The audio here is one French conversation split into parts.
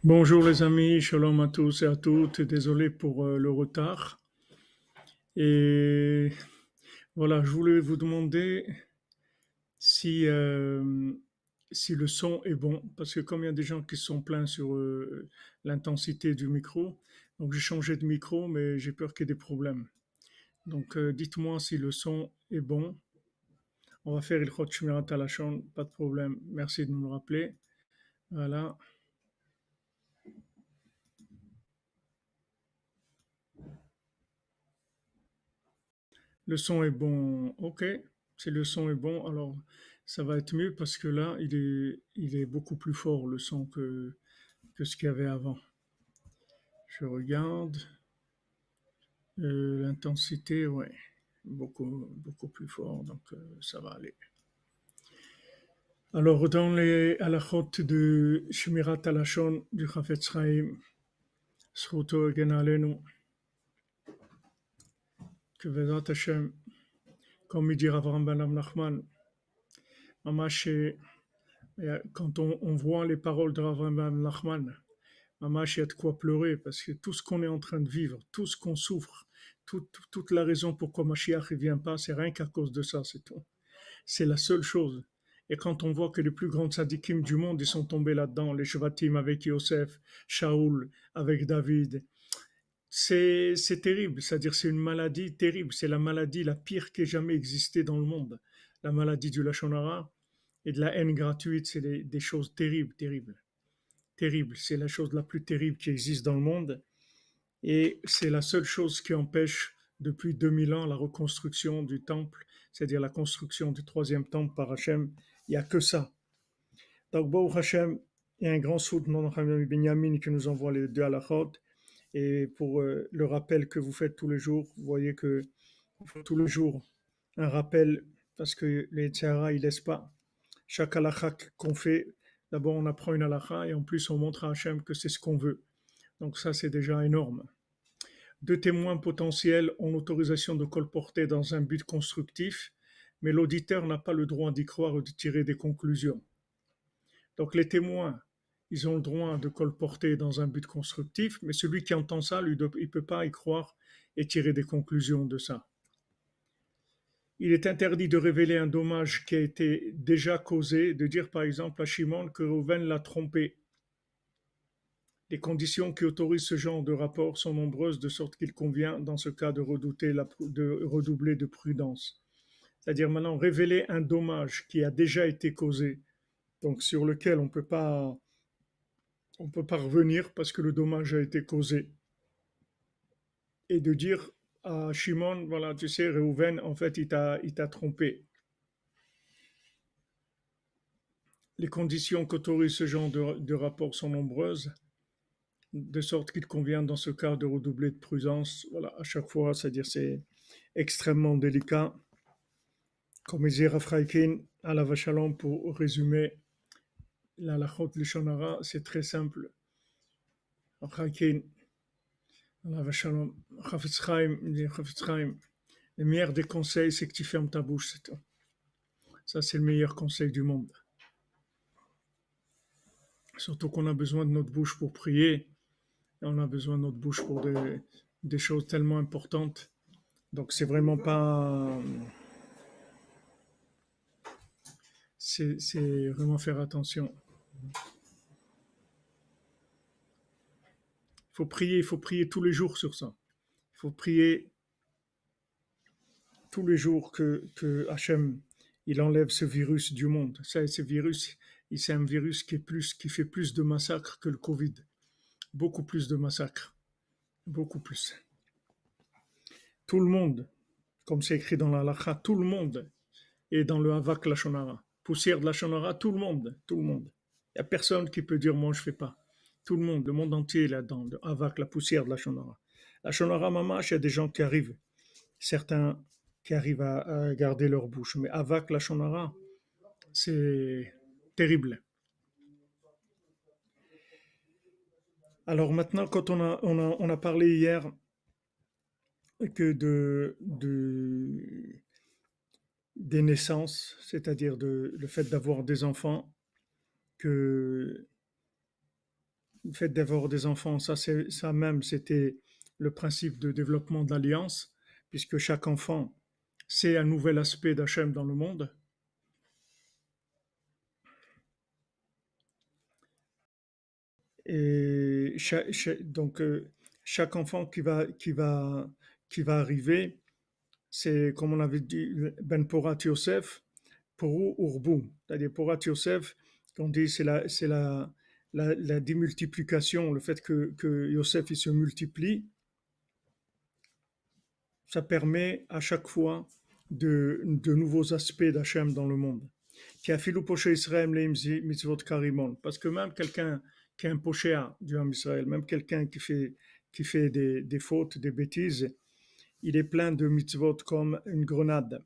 Bonjour les amis, shalom à tous et à toutes. Désolé pour le retard. Et voilà, je voulais vous demander si si le son est bon, parce que comme il y a des gens qui se sont plaints sur l'intensité du micro, donc j'ai changé de micro, mais j'ai peur qu'il y ait des problèmes. Donc dites-moi si le son est bon. On va faire Ilchot Shmirat Halashon, pas de problème. Merci de nous le rappeler. Voilà, le son est bon. Ok, si le son est bon, alors ça va être mieux parce que là, il est beaucoup plus fort le son que ce qu'il y avait avant. Je regarde l'intensité, ouais, beaucoup plus fort, donc ça va aller. Alors dans les halachot de Shmirat Halashon du Chafetz Chaim, Zchuto Egen Alenu, que Vezat Hashem, comme il dit Rav Ben Nachman, Mamash, quand on voit les paroles de Rav Ben Nachman, Mamash, il y a de quoi pleurer parce que tout ce qu'on est en train de vivre, tout ce qu'on souffre, toute la raison pourquoi Mashiach ne vient pas, c'est rien qu'à cause de ça, c'est tout. C'est la seule chose. Et quand on voit que les plus grands tzadikim du monde, ils sont tombés là-dedans, les Shvatim avec Yosef, Shaoul avec David, c'est terrible. C'est-à-dire c'est une maladie terrible. C'est la maladie la pire qui ait jamais existé dans le monde. La maladie du Lashon Hara et de la haine gratuite, c'est des choses terribles, terribles terrible. C'est la chose la plus terrible qui existe dans le monde. Et c'est la seule chose qui empêche depuis 2000 ans la reconstruction du temple, c'est-à-dire la construction du troisième temple par Hachem. Il n'y a que ça. Donc, Baruch Hachem, il y a un grand soute non Benjamin qui nous envoie les deux halachot. Et pour le rappel que vous faites tous les jours, vous voyez que faut tous les jours un rappel parce que les tzara, ils laissent pas. Chaque halakha qu'on fait, d'abord on apprend une halakha et en plus on montre à Hachem que c'est ce qu'on veut. Donc ça, c'est déjà énorme. Deux témoins potentiels ont l'autorisation de colporter dans un but constructif, mais l'auditeur n'a pas le droit d'y croire ou de tirer des conclusions. Donc les témoins, ils ont le droit de colporter dans un but constructif, mais celui qui entend ça, lui, il ne peut pas y croire et tirer des conclusions de ça. Il est interdit de révéler un dommage qui a été déjà causé, de dire par exemple à Shimon que Reuven l'a trompé. Les conditions qui autorisent ce genre de rapport sont nombreuses, de sorte qu'il convient, dans ce cas, de redoubler de prudence. C'est-à-dire maintenant révéler un dommage qui a déjà été causé, donc sur lequel on peut pas revenir parce que le dommage a été causé, et de dire à Shimon, voilà, tu sais, Reuven, en fait, il t'a trompé. Les conditions qu'autorise ce genre de rapport sont nombreuses, de sorte qu'il convient dans ce cas de redoubler de prudence. Voilà, à chaque fois, c'est-à-dire c'est extrêmement délicat. Comme il dit Rafraikin, à la Vachalom, pour résumer la Lachot Lishonara, c'est très simple. Rafraikin, à la Vachalom, Chafetz Chaim, le meilleur des conseils, c'est que tu fermes ta bouche, c'est tout. Ça, c'est le meilleur conseil du monde. Surtout qu'on a besoin de notre bouche pour prier, et on a besoin de notre bouche pour des choses tellement importantes. Donc, c'est vraiment pas. C'est vraiment faire attention. Il faut prier tous les jours sur ça. Il faut prier tous les jours que Hachem, il enlève ce virus du monde. Ça, ce virus, c'est un virus qui fait plus de massacres que le Covid. Beaucoup plus de massacres. Beaucoup plus. Tout le monde, comme c'est écrit dans la Lacha, tout le monde est dans le Havak Lachonara. Poussière de Lachonara, tout le monde, tout le monde. Il n'y a personne qui peut dire moi je fais pas. Tout le monde, le monde entier est là-dedans, le Havak, la poussière de Lachonara. Lachonara Mamash, il y a des gens qui arrivent, certains qui arrivent à garder leur bouche. Mais Havak Lachonara, c'est terrible. Alors maintenant, quand on a parlé hier que des naissances, c'est-à-dire le fait d'avoir des enfants, que le fait d'avoir des enfants, ça même, c'était le principe de développement de l'alliance, puisque chaque enfant, c'est un nouvel aspect d'Hachem dans le monde. Et donc, chaque enfant qui va arriver, c'est comme on avait dit, Ben Porat Yosef, Poru Urbu. C'est-à-dire Porat Yosef, qu'on dit, la démultiplication, le fait que Yosef il se multiplie, ça permet à chaque fois de nouveaux aspects d'Hachem dans le monde. Qui a filou poché Israël les mitzvot karimon. Parce que même quelqu'un qui est un pochéa du Ham Israël, même quelqu'un qui fait des fautes, des bêtises, il est plein de mitzvot comme une grenade.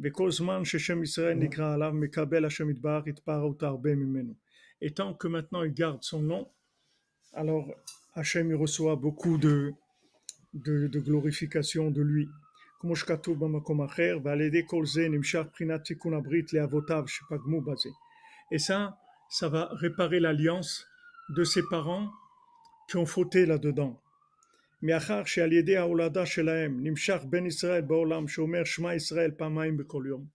וכל זמן ששם ישראל נקרא עליו, מקבל השם יתברך התפארות הרבה ממנו. Et tant que maintenant il garde son nom, alors Hachem il reçoit beaucoup de glorification de lui. כמו שכתוב במקום אחר, ועל ידי כל זה נמשך בחינת תיקון הברית לאבותיו שפגמו בזה. Et ça va réparer l'alliance de ses parents qui ont fauté là-dedans. מאחר שעל ידי ההולדה שלהם נמשך בן ישראל בעולם שאומר שמע ישראל פעמיים בכל יום.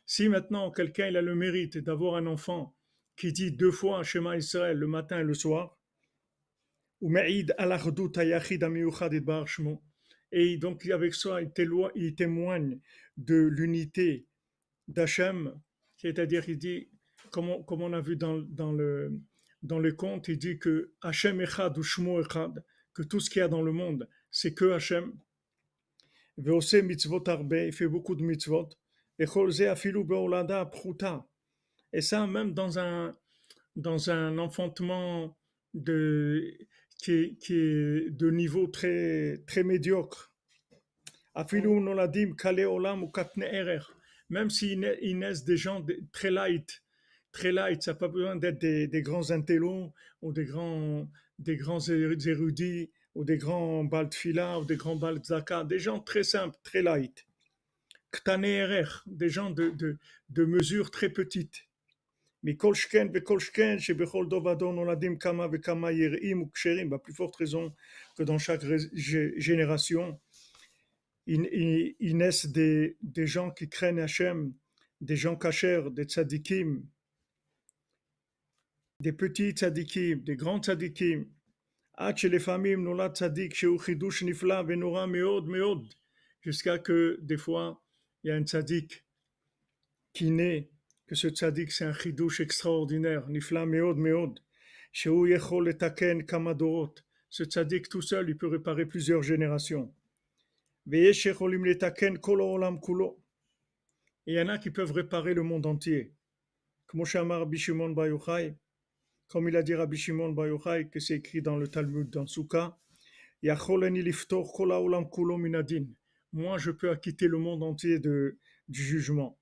Si maintenant quelqu'un il a le mérite d'avoir un enfant qui dit 2 fois Shema Israël le matin et le soir, ומעיד על אחדות היחיד המיוחד יתברך שמו, et donc avec ça il témoigne de l'unité d'Hachem, c'est-à-dire il dit, comme on a vu dans le conte, il dit que Hachem Echad ou Shmo Echad, que tout ce qu'il y a dans le monde, c'est que Hachem. ועושה מצוות הרבה, il fait beaucoup de mitzvot, וכל זה אפילו בהולדה פחותה. Et ça, même dans un enfantement qui est de niveau très, très médiocre. אפילו נולדים קלי עולם וקטני ערך. Même s'ils naissent des gens très light, ça n'a pas besoin d'être des grands intellos ou des grands érudits ou des grands baltfila ou des grands baltzaka, des gens très simples, très light. Ktane erech, des gens de mesure très petite. מכל שכן וכל שכן שבכל דור ודור נולדים כמה וכמה יראים וכשרים, בפלus forte raison que dans chaque génération, ils naissent des gens qui craignent Hachem, des gens kashers, des tzadikim, des petits tzadikim, des grands tzadikim. עד שלפעמים נולד צדיק שהוא חידוש נפלא ונורא מאוד מאוד, jusqu'à que des fois il y a un tzadik qui naît, que ce tzadik c'est un חידוש extraordinaire, נפלא מאוד מאוד, שהוא יכול לתקן כמה דורות. Ce tzadik tout seul il peut réparer plusieurs générations. ויש יכולים לתקן כל העולם כולו. Et il y en a qui peuvent réparer le monde entier. כמו שאמר רבי שמעון בר יוחאי, comme il a dit Rabbi Shimon Bar Yochai, que c'est écrit dans le Talmud, dans Souka, Yacholeni liftor kol haolam kulo minadin. Moi, je peux acquitter le monde entier du jugement.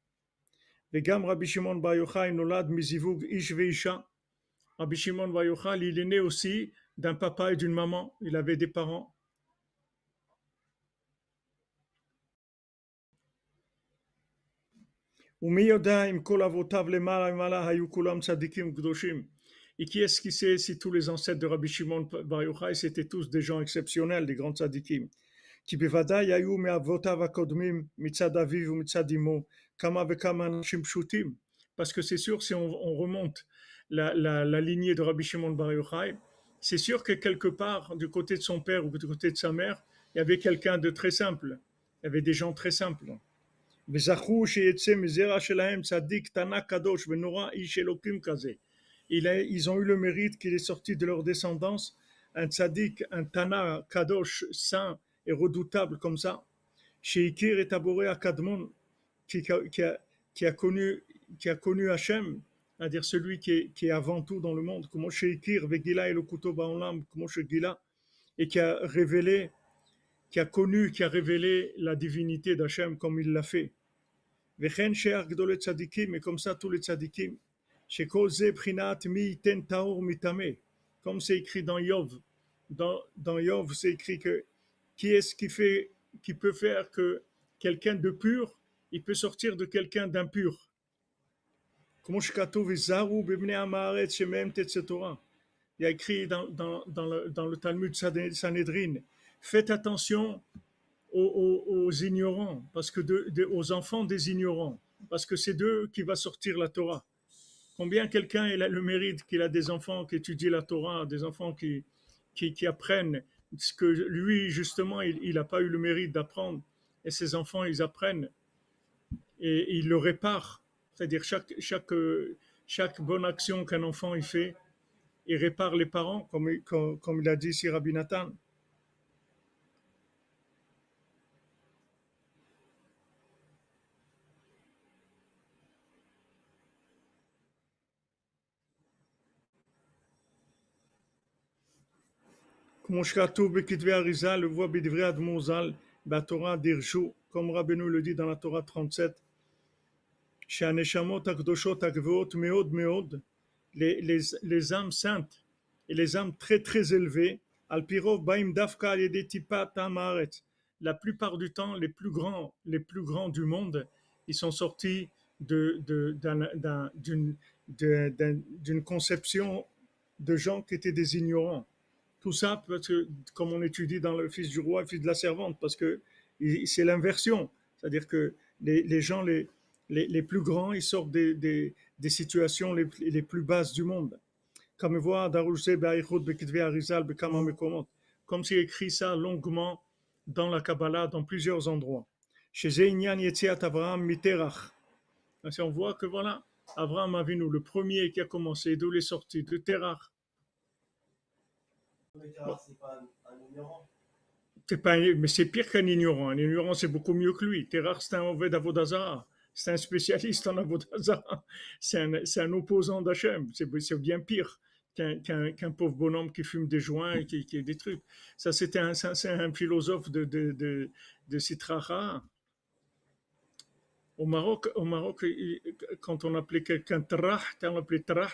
Vegam Rabbi Shimon Bar Yochai nolad mizivug ish veisha. Rabbi Shimon Bar Yochai, il est né aussi d'un papa et d'une maman. Il avait des parents. ומי יודע אם כל אבותיו למעלה ומעלה היו כולם צדיקים קדושים. Et qui est-ce qui sait si tous les ancêtres de Rabbi Shimon Bar Yochai c'était tous des gens exceptionnels, des grands tzadikim? כי בוודאי היו מאבותיו הקודמים מצד אביו ומצד אמו כמה וכמה אנשים פשוטים. Parce que c'est sûr, si on remonte la lignée de Rabbi Shimon Bar Yochai, c'est sûr que quelque part, du côté de son père ou du côté de sa mère, il y avait quelqu'un de très simple. Il y avait des gens très simples. וזכו שיצא מזרע שלהם צדיק תנא קדוש ונורא איש אלוקים כזה. Ils ont eu le mérite qu'il est sorti de leur descendance un tzaddik, un Tana Kadosh saint et redoutable comme ça, Sheikir et Taboré Akadmon, qui a connu Hachem, c'est-à-dire celui qui est avant tout dans le monde, comme Sheikir, Vegila et le couteau Baolam, comme Shegila, et qui a révélé la divinité d'Hachem comme il l'a fait. Vechen Sheach Gdolé Tzadikim, et comme ça tous les tzadikim. Comme c'est écrit dans Yov. Dans Yov, c'est écrit que qui est-ce qui peut faire que quelqu'un de pur, il peut sortir de quelqu'un d'impur. Comme il y a écrit dans le Talmud Sanhedrin, faites attention aux ignorants, parce que aux enfants des ignorants, parce que c'est d'eux qui va sortir la Torah. Combien quelqu'un il a le mérite qu'il a des enfants qui étudient la Torah, des enfants qui apprennent ce que lui, justement, il n'a pas eu le mérite d'apprendre. Et ses enfants, ils apprennent et ils le réparent. C'est-à-dire chaque bonne action qu'un enfant il fait, il répare les parents, comme il a dit ici Rabbi Nathan. כמו שכתוב בכתבי אריזה, לבוא בדברי אדמו"ר ז"ל, בתורה דרשו, comme Rabbeinu le dit dans la Torah 37, שהנשמות הקדושות הגבוהות מאוד מאוד, les âmes saintes et les âmes très très élevées, על פי רוב באים דווקא על ידי טיפת עם הארץ. La plupart du temps, les plus grands du monde, ils sont sortis d'une conception de gens qui étaient des ignorants. Tout ça, parce que, comme on étudie dans le Fils du roi et Fils de la servante, parce que c'est l'inversion. C'est-à-dire que les gens les plus grands, ils sortent des situations les plus basses du monde. Comme voit comme c'est écrit ça longuement dans la Kabbalah, dans plusieurs endroits. Chez Zeinyan Yetziat Avraham Miterach. On voit que voilà, Avraham Avinu, le premier qui a commencé, d'où les sorties de Terach. Mais Terach, c'est pas un ignorant. Mais c'est pire qu'un ignorant. Un ignorant, c'est beaucoup mieux que lui. Terach, c'est un Oved Avodazara. C'est un spécialiste en Avodazara. C'est un opposant d'Hachem. C'est bien pire qu'un pauvre bonhomme qui fume des joints et qui des trucs. Ça, c'est un philosophe de Sitracha. Au Maroc, quand on appelait quelqu'un Trah,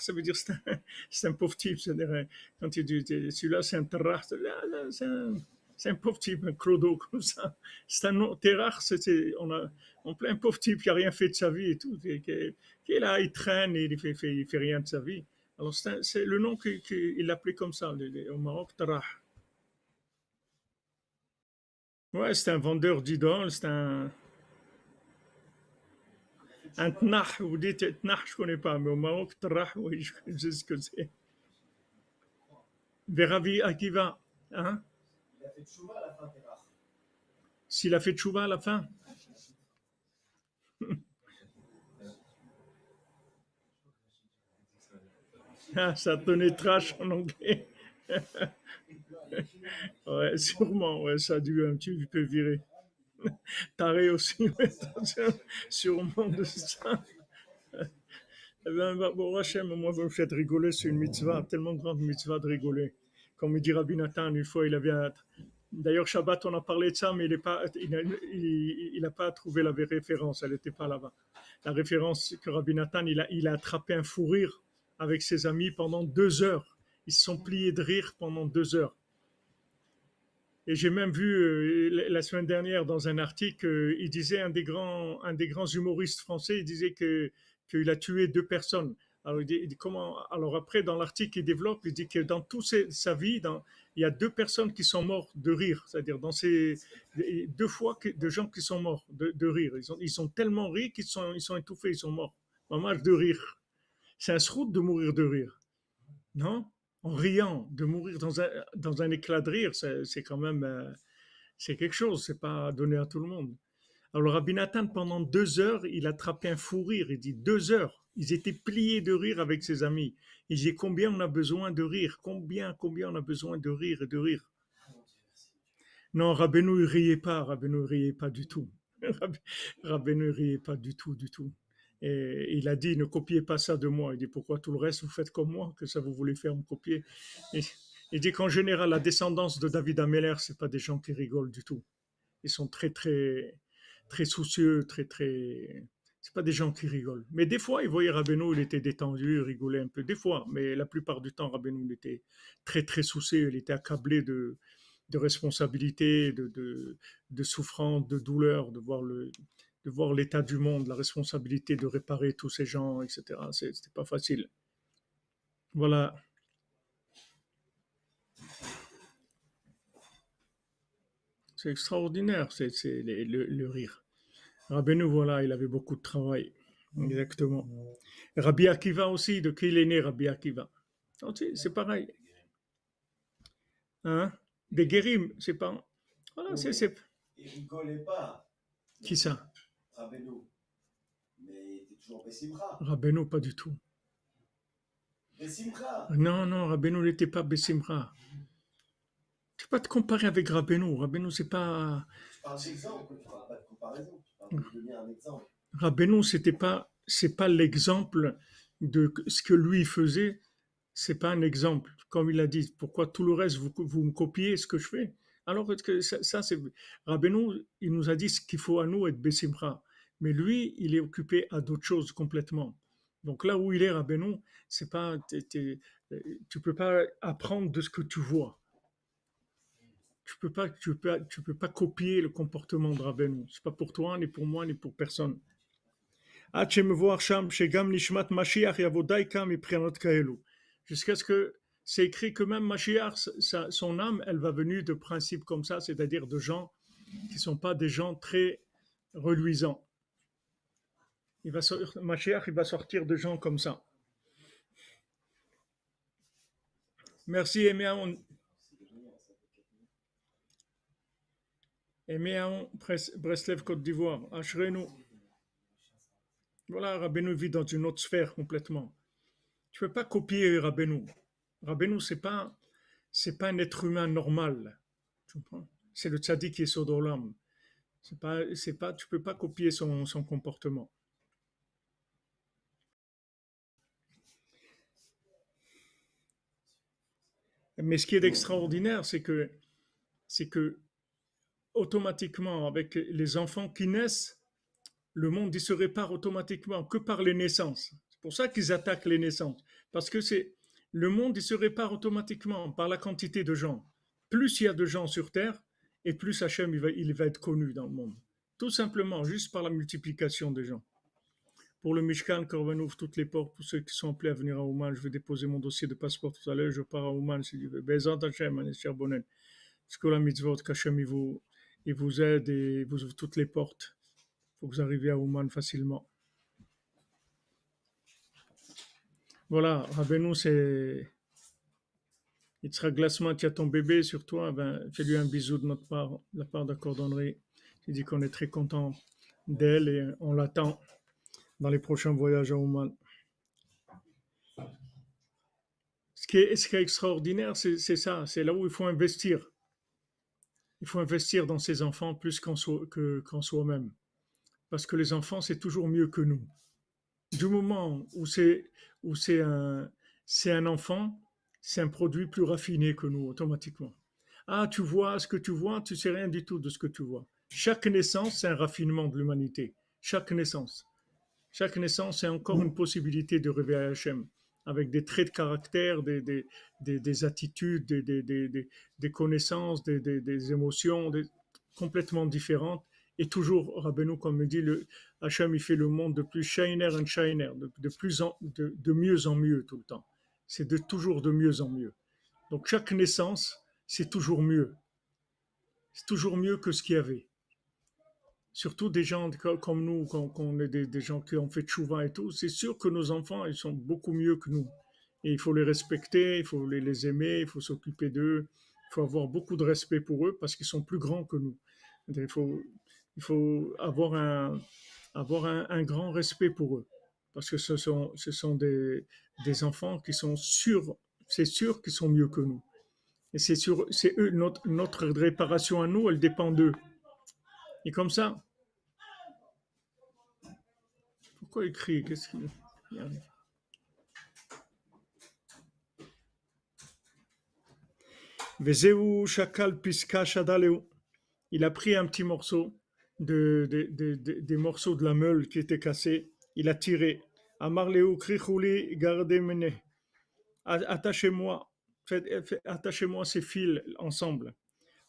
ça veut dire c'est un pauvre type. C'est-à-dire, quand il dit celui-là, c'est un Trah, c'est un pauvre type, un clodo comme ça. C'est un nom, Terach, on plaint un pauvre type qui n'a rien fait de sa vie et tout, qui est là, il traîne et il fait rien de sa vie. Alors c'est le nom qu'il l'appelait comme ça au Maroc, Terach. Ouais, c'est un vendeur d'idoles, c'est un tnah, vous dites tnah, je ne connais pas, mais au Maroc, Terach, oui, je sais ce que c'est. Veravi Akiva, hein? Il a fait tchouva à la fin, Terach. S'il a fait tchouva à la fin. Ah, ça tenait trash en anglais. Ouais, sûrement, ouais, ça a dû un petit peu virer. Taré aussi, ouais, sûrement de ça. Eh bien, bon, Hachem, moi, vous me faites rigoler, c'est une mitzvah, tellement grande mitzvah de rigoler. Comme il dit Rabbi Nathan, une fois, il avait D'ailleurs, Shabbat, on a parlé de ça, mais il n'a pas trouvé la référence, elle n'était pas là-bas. La référence, c'est que Rabbi Nathan, il a attrapé un fou rire avec ses amis pendant 2 heures. Ils se sont pliés de rire pendant 2 heures. Et j'ai même vu la semaine dernière dans un article, il disait un des grands humoristes français, il disait qu'il a tué 2 personnes. Alors, il dit comment. Alors après, dans l'article, il développe, il dit que dans toute sa vie, il y a 2 personnes qui sont mortes de rire, c'est-à-dire dans ces 2 fois de gens qui sont morts de rire. Ils sont tellement ri qu'ils sont étouffés, ils sont morts. Vraiment de rire. C'est un srout de mourir de rire, non? En riant, de mourir dans un éclat de rire, c'est quand même c'est quelque chose, c'est pas donné à tout le monde. Alors Rabbi Nathan, pendant 2 heures, il attrapait un fou rire, il dit 2 heures, ils étaient pliés de rire avec ses amis. Il dit combien on a besoin de rire, combien on a besoin de rire et de rire. Non, Rabbeinu, il riait pas du tout. Rabbeinu, il riait pas du tout, du tout. Et il a dit, ne copiez pas ça de moi. Il dit, pourquoi tout le reste, vous faites comme moi, que ça vous voulez faire me copier. Et il dit qu'en général, la descendance de David Ameller, c'est pas des gens qui rigolent du tout. Ils sont très, très, très soucieux, très, très... C'est pas des gens qui rigolent. Mais des fois, il voyait Rabbeinu, il était détendu, il rigolait un peu. Des fois, mais la plupart du temps, Rabbeinu, il était très, très soucieux, il était accablé de responsabilité, de souffrance, de douleur, de voir l'état du monde, la responsabilité de réparer tous ces gens, etc. C'était pas facile. Voilà. c'est extraordinaire, c'est le rire. Rabbeinu, voilà, il avait beaucoup de travail. Exactement. Rabbi Akiva aussi, de qui il est né, Rabbi Akiva? Donc, c'est pareil. Hein? Des guérim, c'est pas. Voilà, Oui, c'est. il rigolait pas, Qui ça? Rabbeinu. Mais il était toujours Bessimra. Rabbeinu, pas du tout. Bessimra. Non, Rabbeinu n'était pas Bessimra. Tu peux pas te comparer avec Rabbeinu. Rabbeinu, c'est pas. Je parle d'exemple, je parle pas de comparaison. Je parle de donner un exemple. Rabbeinu, c'est pas l'exemple de ce que lui faisait. C'est pas un exemple. Comme il a dit, pourquoi tout le reste, vous me copiez ce que je fais? Alors que ça c'est. Rabbeinu, il nous a dit ce qu'il faut à nous être Bessimra. Mais lui, il est occupé à d'autres choses complètement. Donc là où il est, Rabbeinu, c'est pas. Tu peux pas apprendre de ce que tu vois. Tu peux pas copier le comportement de Rabbeinu. C'est pas pour toi, ni pour moi, ni pour personne. עד שמבואר שם שגם נשמת משיח יבוא דייקה מבחינות כאלו. Jusqu'à ce que c'est écrit que même Mashiach, son âme, elle va venir de principes comme ça, c'est-à-dire de gens qui ne sont pas des gens très reluisants. Mashiach, il va sortir de gens comme ça. Merci Eméaon. Eméaon, Breslev, Côte d'Ivoire. Ashrenu. Voilà, Rabbeinu vit dans une autre sphère complètement. Tu ne peux pas copier Rabbeinu. Rabbeinu, c'est pas un être humain normal. Tu comprends? C'est le tzaddik qui est Sodolam. Tu peux pas copier son comportement. Mais ce qui est extraordinaire, c'est que automatiquement, avec les enfants qui naissent, le monde il se répare automatiquement que par les naissances. C'est pour ça qu'ils attaquent les naissances. Parce que le monde il se répare automatiquement par la quantité de gens. Plus il y a de gens sur Terre, et plus Hachem il va être connu dans le monde. Tout simplement, juste par la multiplication des gens. Pour le Mishkan, Korban ouvre toutes les portes pour ceux qui sont appelés à venir à Ouman. Je vais déposer mon dossier de passeport tout à l'heure. Je pars à Ouman si Dieu veut. Bezat Hachem, Anesher Bonen. Parce que la mitzvot, qu'Hachem il vous aide et vous ouvre toutes les portes. Il faut que vous arriviez à Ouman facilement. Voilà, Rabbeinu, c'est. Yitzhak Glassman, tu as ton bébé sur toi, ben, fais-lui un bisou de notre part, de la part de la cordonnerie. Il dit qu'on est très content d'elle et on l'attend dans les prochains voyages à Ouman. Ce qui est extraordinaire, c'est ça, c'est là où il faut investir. Il faut investir dans ses enfants plus qu'en soi-même. Parce que les enfants, c'est toujours mieux que nous. Du moment où c'est un enfant, c'est un produit plus raffiné que nous, automatiquement. Ah, tu vois ce que tu vois, tu sais rien du tout de ce que tu vois. Chaque naissance, c'est un raffinement de l'humanité. Chaque naissance. Chaque naissance, c'est encore une possibilité de réveiller Hachem, avec des traits de caractère, des attitudes, des connaissances, des émotions complètement différentes. Et toujours, Rabbeinu, comme me dit, Hachem, il fait le monde de plus shiner and shiner, de mieux en mieux tout le temps. C'est toujours de mieux en mieux. Donc chaque naissance, c'est toujours mieux. C'est toujours mieux que ce qu'il y avait. Surtout des gens comme nous, quand on est des gens qui ont fait tchouva et tout, c'est sûr que nos enfants, ils sont beaucoup mieux que nous. Et il faut les respecter, il faut les aimer, il faut s'occuper d'eux, il faut avoir beaucoup de respect pour eux parce qu'ils sont plus grands que nous. Il faut avoir un grand respect pour eux parce que ce sont des enfants qui sont sûrs, c'est sûr qu'ils sont mieux que nous. Et c'est eux, notre réparation à nous, elle dépend d'eux. Et comme ça, pourquoi il crie? Qu'est-ce qu'il arrive? Vezeu shakal piska shadaleu. Il a pris un petit morceau des morceaux de la meule qui était cassée. Il a tiré. Amarleu krichouli gardemene. Attachez-moi. Attachez-moi ces fils ensemble.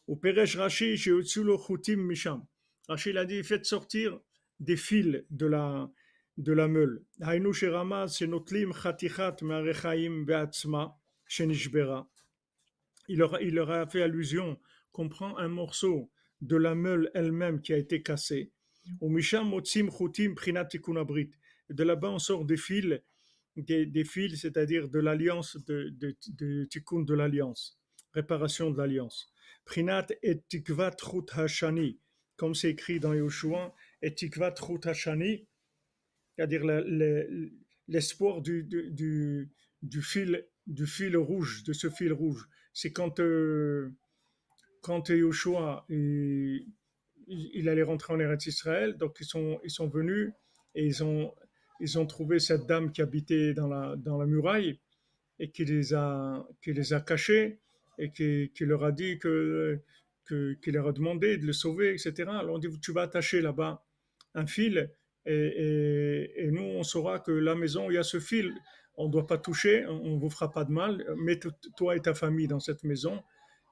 Au Peresh Rashi, j'ai au-dessus le chutim misham. Rashi il a dit, faites sortir des fils de la meule. Hainu sherama senotlim chatichat me'arechaim be'atzma shenishbera. Il leur a fait allusion qu'on prend un morceau de la meule elle-même qui a été cassée. Au Misham Motzim Chutim Prinat Tikkun Abrit. De là-bas, on sort des fils, c'est-à-dire de l'alliance, de Tikkun de l'alliance, réparation de l'alliance. Prinat et Tikvat Chut Hashani, comme c'est écrit dans Yoshua, et Tikvat Chut Hashani, c'est-à-dire l'espoir du fil rouge, de ce fil rouge. C'est quand Yoshua il allait rentrer en Eretz Israël, donc ils sont venus et ils ont trouvé cette dame qui habitait dans la muraille et qui les a cachés et qui leur a dit qui leur a demandé de le sauver, etc. Alors on dit, tu vas attacher là-bas un fil et nous, on saura que la maison où il y a ce fil, on ne doit pas toucher, on ne vous fera pas de mal, mets toi et ta famille dans cette maison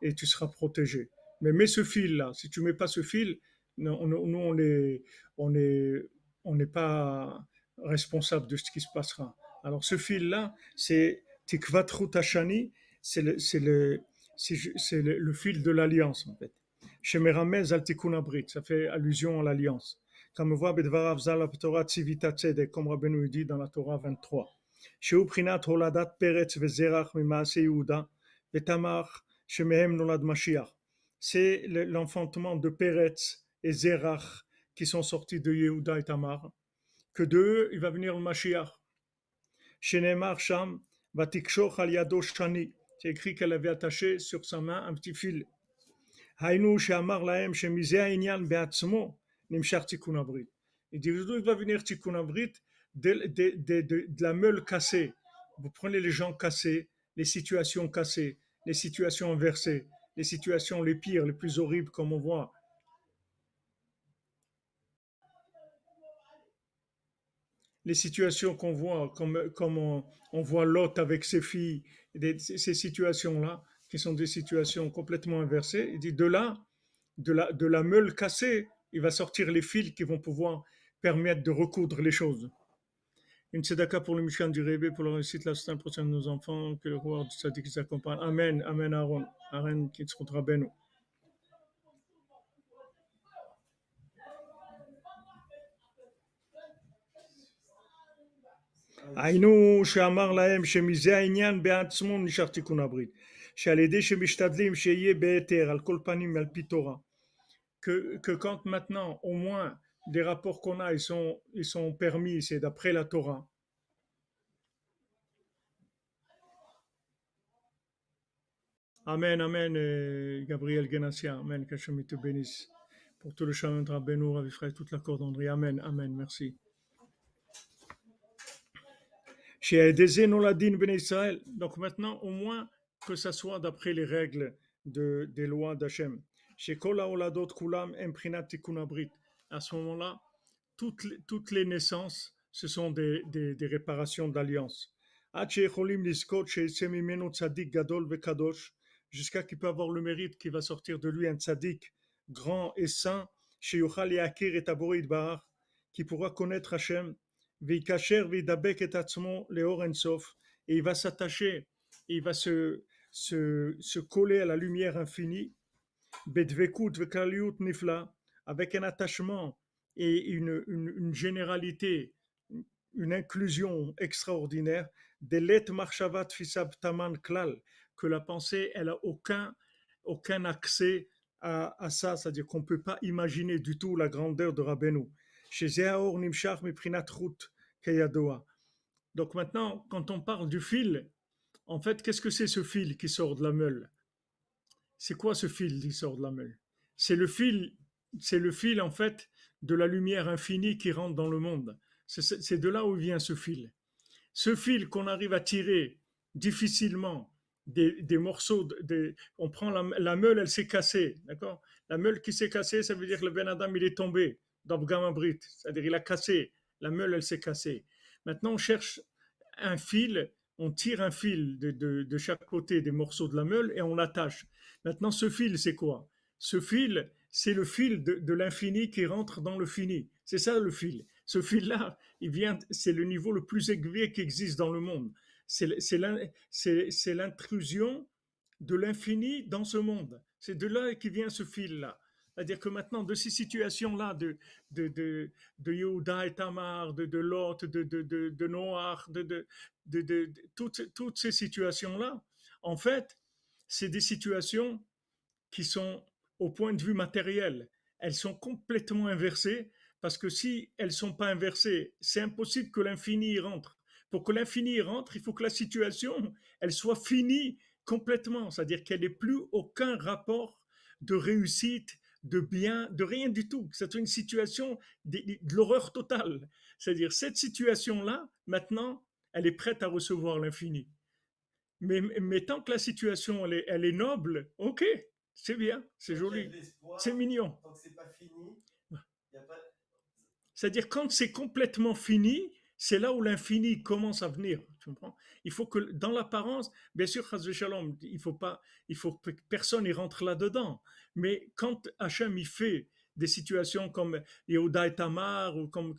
et tu seras protégé. Mais mets ce fil-là, si tu ne mets pas ce fil, nous, on est, on n'est pas responsable de ce qui se passera. Alors ce fil-là, c'est Tikvat Chutashani, c'est le fil de l'alliance en fait. Shemeramez al Tikkun Abrit, ça fait allusion à l'alliance. Comme on voit Bedvarav Zal Torah Tzivita Tzedek, comme Rabbeinu dit dans la Torah 23. Sheu Prinat Holadat Peretz Vezerach Mimaase Yehuda Betamar Shemehem Nolad Mashiach. C'est l'enfantement de Peretz et Zerach qui sont sortis de Yehuda et Tamar, que d'eux, il va venir le Mashiach. Shenemar Sham Vatikshor al Yado Shani. C'est écrit qu'elle avait attaché sur sa main un petit fil. Hainu Sheamar Lahem Shemizeh Inyan Beatzmo Nimshar Tikkun Abrit. Il dit, il va venir Tikkun Abrit de la meule cassée. Vous prenez les gens cassés, les situations cassées, les situations inversées, les situations les pires, les plus horribles comme on voit. Les situations qu'on voit, comme on voit Lot avec ses filles, ces situations-là, qui sont des situations complètement inversées, il dit de la meule cassée, il va sortir les fils qui vont pouvoir permettre de recoudre les choses. Une tzedaka pour le Mishkan du Rebbe, pour la réussite, la sainte prochaine de nos enfants, que le roi du Tzadik les accompagne. Amen, Amen, Aaron, Aaron qui se rendra Beno. היינו שאמר להם שמזה העניין בעצמו נשאר תיקון הברית, שעל ידי שמשתדלים שיהיה בהיתר על כל פנים על פי תורה, que quand maintenant au moins les rapports qu'on a ils sont permis, c'est d'après la Torah. Amen, Amen, Gabriel Genassia, Amen, qu'Hachem te bénisse. Pour tout le chemin de Rabbeinu, Rav Israël, toute la cordonnerie, Amen, Amen, merci. Donc maintenant, au moins, que ça soit d'après les règles des lois d'Hachem. À ce moment-là, toutes les naissances, ce sont des réparations d'alliance. Jusqu'à qu'il peut avoir le mérite qui va sortir de lui un tzaddik grand et saint, qui pourra connaître Hachem, et il va s'attacher, il va se coller à la lumière infinie, avec un attachement et une généralité, une inclusion extraordinaire, que la pensée, elle a aucun accès à ça, c'est-à-dire qu'on ne peut pas imaginer du tout la grandeur de Rabbeinu. Donc maintenant, quand on parle du fil, en fait, qu'est-ce que c'est ce fil qui sort de la meule? C'est quoi ce fil qui sort de la meule? C'est le fil en fait de la lumière infinie qui rentre dans le monde. C'est de là où vient ce fil. Ce fil qu'on arrive à tirer difficilement des morceaux, on prend la meule, elle s'est cassée, d'accord? La meule qui s'est cassée, ça veut dire que le Ben Adam, il est tombé dans le Gamma Brit, c'est-à-dire il a cassé, la meule, elle s'est cassée. Maintenant, on cherche un fil, on tire un fil de chaque côté des morceaux de la meule et on l'attache. Maintenant, ce fil, c'est quoi? Ce fil, c'est le fil de l'infini qui rentre dans le fini. C'est ça le fil. Ce fil-là, c'est le niveau le plus élevé qui existe dans le monde. C'est l'intrusion de l'infini dans ce monde. C'est de là que vient ce fil-là. C'est-à-dire que maintenant, de ces situations-là, de Yehuda et Tamar, de Lot, de Noach, toutes ces situations-là, en fait, c'est des situations qui sont au point de vue matériel, elles sont complètement inversées parce que si elles sont pas inversées, c'est impossible que l'infini rentre. Pour que l'infini rentre, il faut que la situation, elle soit finie complètement, c'est-à-dire qu'elle n'ait plus aucun rapport de réussite, de bien, de rien du tout. C'est une situation de l'horreur totale. C'est-à-dire cette situation-là, maintenant, elle est prête à recevoir l'infini. Mais tant que la situation, elle est noble, ok, c'est bien, c'est Tant qu'il y a de joli, c'est l'espoir, mignon. tant que c'est pas fini, il n'y a pas. C'est-à-dire quand c'est complètement fini, c'est là où l'infini commence à venir. Tu comprends? Il faut que dans l'apparence, bien sûr, Chas Shalom, il faut que personne y rentre là-dedans. Mais quand Hachem il fait des situations comme Yehuda et Tamar ou comme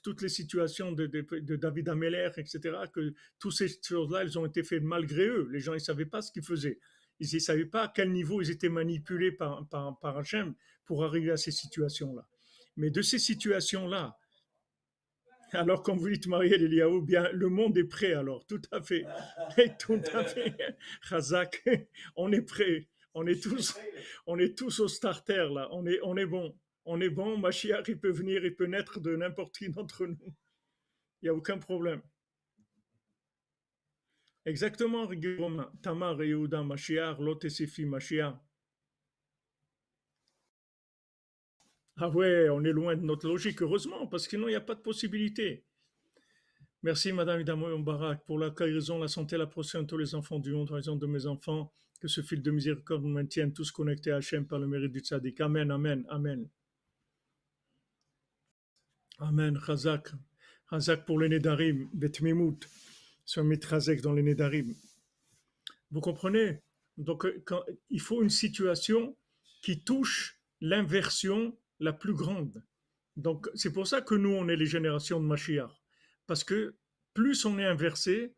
toutes les situations de David Ameller, etc., que toutes ces choses-là, elles ont été faites malgré eux. Les gens, ils savaient pas ce qu'ils faisaient. Ils ne savaient pas à quel niveau ils étaient manipulés par Hachem pour arriver à ces situations-là. Mais de ces situations-là, alors quand vous dites Marielle Eliaou, bien le monde est prêt alors, tout à fait, tout à fait, Razak, on est prêt, Je suis prêt, là. on est tous au starter là, on est bon, Mashiach il peut venir, il peut naître de n'importe qui d'entre nous, il n'y a aucun problème. Exactement, Guillaume, Tamar et Yehuda, Mashiach, Lot et ses filles, Mashiach. Ah ouais, on est loin de notre logique, heureusement, parce que sinon il n'y a pas de possibilité. Merci, Madame Idamoy Barak, pour la guérison, la santé, la protection de tous les enfants du monde, en raison de mes enfants. Que ce fil de miséricorde nous maintienne tous connectés à Hachem par le mérite du tzaddik. Amen, amen, amen. Amen, Chazak. Chazak pour les Nedarim, Betmimout. Soit mitrazek dans les Nedarim. Vous comprenez? Donc, il faut une situation qui touche l'inversion la plus grande. Donc, c'est pour ça que nous, on est les générations de Mashiach. Parce que plus on est inversé,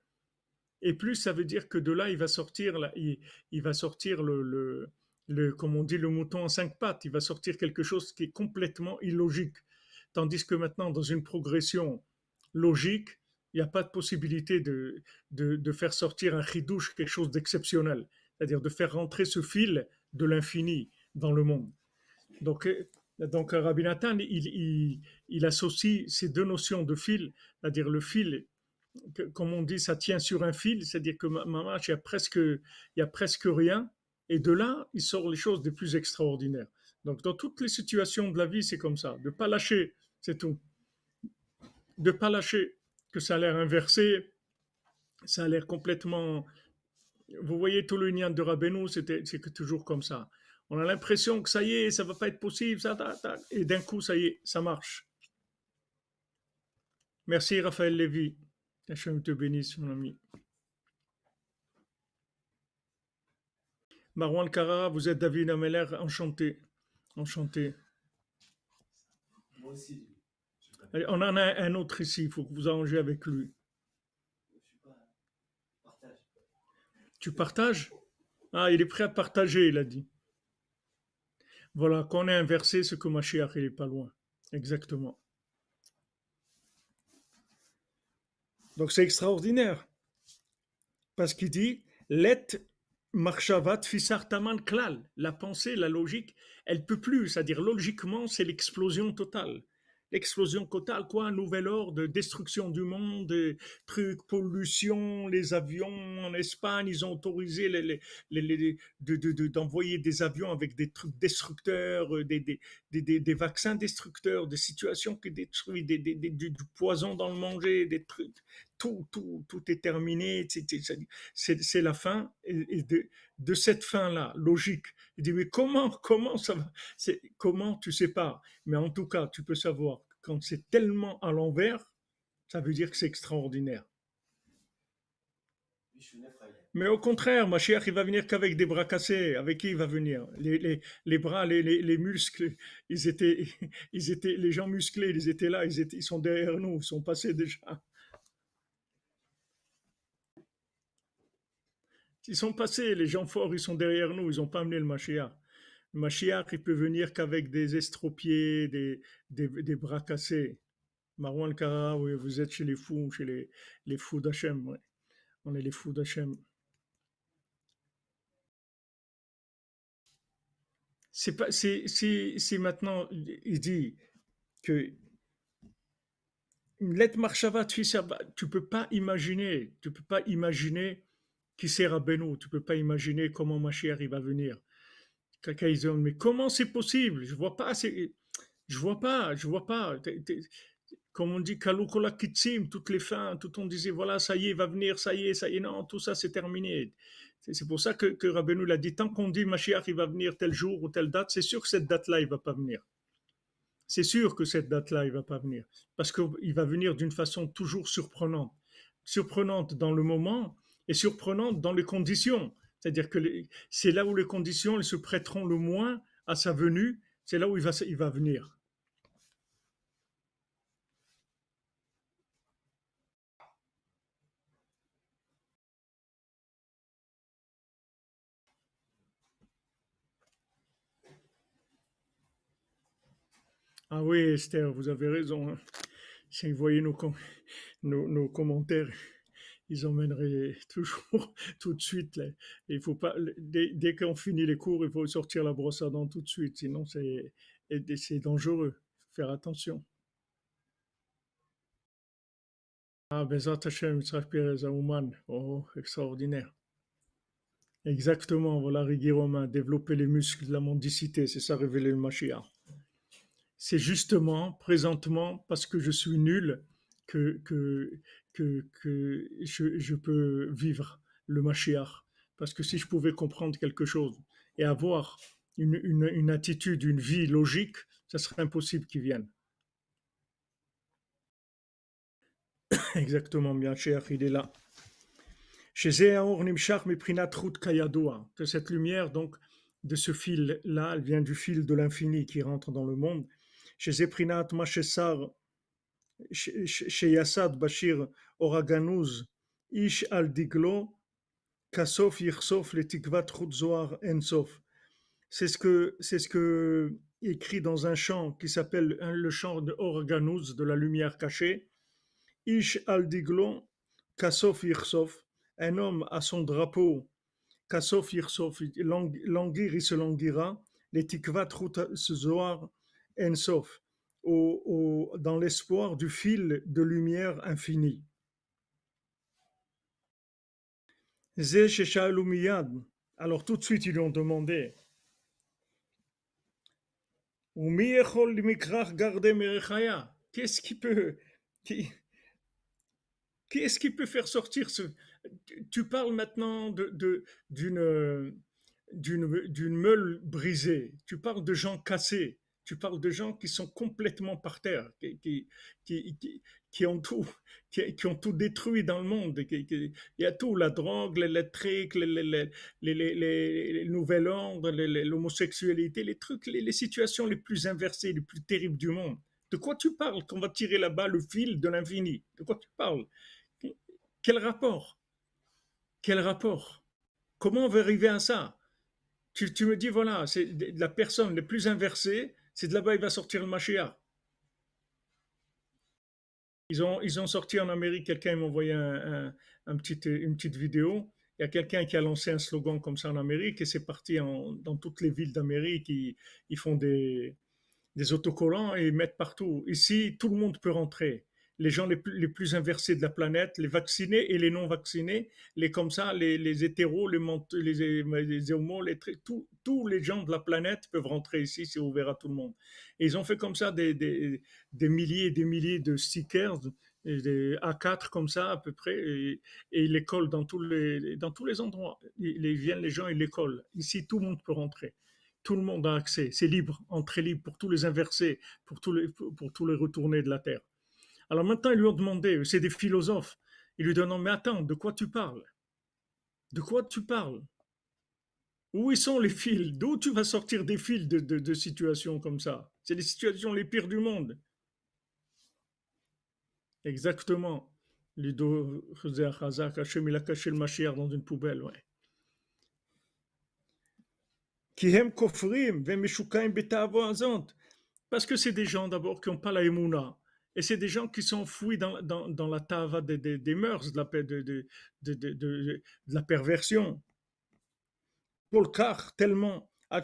et plus ça veut dire que de là, il va sortir, il va sortir comme on dit, le mouton en cinq pattes. Il va sortir quelque chose qui est complètement illogique. Tandis que maintenant, dans une progression logique, il n'y a pas de possibilité de faire sortir un chidouche, quelque chose d'exceptionnel. C'est-à-dire de faire rentrer ce fil de l'infini dans le monde. Donc, Rabbi Nathan, il associe ces deux notions de fil, c'est-à-dire le fil comme on dit, ça tient sur un fil, c'est-à-dire que maman, il y a presque rien, et de là, il sort les choses les plus extraordinaires. Donc, dans toutes les situations de la vie, c'est comme ça, de pas lâcher, c'est tout, de pas lâcher, que ça a l'air inversé, ça a l'air complètement. Vous voyez tout le lien de Rabbeinu, c'est toujours comme ça. On a l'impression que ça y est, ça va pas être possible, et d'un coup, ça y est, ça marche. Merci Raphaël Lévy. Hachem te bénisse, mon ami. Marwan Kara, vous êtes David Ameller, enchanté. Enchanté. Moi aussi, Allez, on en a un autre ici, il faut que vous arrangez avec lui. je suis pas. Partage. Tu partages? Ah, il est prêt à partager, il a dit. Voilà, quand on est inversé, ce que Mashiach, il est pas loin. Exactement. Donc c'est extraordinaire. Parce qu'il dit, let marchavat fisar taman klal. La pensée, la logique, elle peut plus. C'est-à-dire, logiquement, c'est l'explosion totale. L'explosion totale, quoi, un nouvel ordre, destruction du monde, trucs, pollution, les avions en Espagne, ils ont autorisé d'envoyer des avions avec des trucs destructeurs, des vaccins destructeurs, des situations qui détruisent, du poison dans le manger, des trucs, tout est terminé, c'est la fin, et de cette fin-là, logique. Il dit, mais comment ça va, comment tu sais pas, mais en tout cas, tu peux savoir, quand c'est tellement à l'envers, ça veut dire que c'est extraordinaire. Oui, je suis effrayé. Mais au contraire, Mashiach, il va venir qu'avec des bras cassés. Avec qui il va venir? Les bras, les muscles, les gens musclés, ils étaient là, ils sont derrière nous, ils sont passés déjà. Ils sont passés, les gens forts, ils sont derrière nous, ils n'ont pas amené le Mashiach. Le Mashiach, il peut venir qu'avec des estropiés, des bras cassés. Marwan Kara, oui, vous êtes chez les fous, chez les fous d'Hachem, ouais. On est les fous d'Hachem. C'est pas, c'est maintenant, il dit que une lettre marshava, tu peux pas imaginer, qui c'est Rabbeinu, tu peux pas imaginer comment Mashiach il va venir. Quelqu'un ils disent, mais comment c'est possible? Je vois pas. Comme on dit, Kalukola Kitsim, toutes les fins, tout on disait, voilà, ça y est, il va venir, ça y est, non, tout ça c'est terminé. C'est pour ça que Rabbeinu l'a dit, tant qu'on dit Mashiach il va venir tel jour ou telle date, c'est sûr que cette date-là il va pas venir. C'est sûr que cette date-là, il va pas venir. Parce qu'il va venir d'une façon toujours surprenante. Surprenante dans le moment et surprenante dans les conditions. C'est-à-dire que c'est là où les conditions elles se prêteront le moins à sa venue, c'est là où il va venir. Ah oui, Esther, vous avez raison, hein. Si vous voyez nos commentaires, ils emmèneraient toujours tout de suite. Là. Il faut pas, dès qu'on finit les cours, il faut sortir la brosse à dents tout de suite, sinon c'est dangereux. Il faut faire attention. Ah, Bezat Hashem, Yitzhak Perez, Aouman. Oh, extraordinaire. Exactement, voilà, Riguy Romain, développer les muscles de la mendicité, c'est ça, révéler le Mashiach. C'est justement, présentement, parce que je suis nul, que, que, que je peux vivre le Mashiach. Parce que si je pouvais comprendre quelque chose et avoir une attitude, une vie logique, ça serait impossible qu'il vienne. Exactement, bien cher, il est là. Chez Zéaor Nimshach Meprinat Rut Kayadoa, que cette lumière, donc, de ce fil-là, elle vient du fil de l'infini qui rentre dans le monde. Chez Zeprinat Machesar, chez Yassad Bashir Oraganuz, Ish al Diglo, Kasof Yirsof le Tikvat Rut Zohar Ensof. C'est ce que écrit dans un chant qui s'appelle le chant de Oraganuz, de la lumière cachée. Ish al Diglo, Kasof Yirsof. Un homme à son drapeau, Kasof Yirsof, languir, il se languira, les Tikvat Rut Zohar Ensof, dans l'espoir du fil de lumière infinie. Zé Shesha'alu Miyad. Alors tout de suite ils lui ont demandé, Umi echol mikrach garde merechaya. Qui, Qu'est-ce qui peut faire sortir ce... Tu parles maintenant d'une meule brisée, tu parles de gens cassés, tu parles de gens qui sont complètement par terre, qui ont tout, qui ont tout détruit dans le monde. Il y a tout, la drogue, l'électrique, les nouvel ordre, l'homosexualité, les trucs, les situations les plus inversées, les plus terribles du monde. De quoi tu parles qu'on va tirer là-bas le fil de l'infini? De quoi tu parles? Quel rapport? Quel rapport? Comment on va arriver à ça? Tu me dis, voilà, c'est la personne la plus inversée, c'est de là-bas il va sortir le Mashiach. Ils ont sorti en Amérique, quelqu'un m'a envoyé une petite vidéo. Il y a quelqu'un qui a lancé un slogan comme ça en Amérique et c'est parti dans toutes les villes d'Amérique. Ils font des autocollants et ils mettent partout. Ici, tout le monde peut rentrer. Les gens les plus inversés de la planète, les vaccinés et les non vaccinés, les comme ça, les hétéros, les homos, tous les gens de la planète peuvent rentrer ici, c'est ouvert à tout le monde. Et ils ont fait comme ça des milliers et des milliers de stickers, des A4 comme ça à peu près, et ils les collent dans tous les endroits. Ils viennent les gens, ils les collent. Ici, tout le monde peut rentrer. Tout le monde a accès, c'est libre, entrée libre pour tous les inversés, pour tous les retournés de la Terre. Alors maintenant, ils lui ont demandé, c'est des philosophes, ils lui demandent, mais attends, de quoi tu parles? De quoi tu parles? Où sont les fils? D'où tu vas sortir des fils de situations comme ça? C'est les situations les pires du monde. Exactement. Ludo faisait Hachim, il a caché le Mashiach dans une poubelle, ouais. Ki hem kofrim vemeshukaim beta'avo azot. Parce que c'est des gens d'abord qui n'ont pas la émouna. Et c'est des gens qui sont enfouis dans la tava des mœurs, de la perversion. Pour car tellement. Ils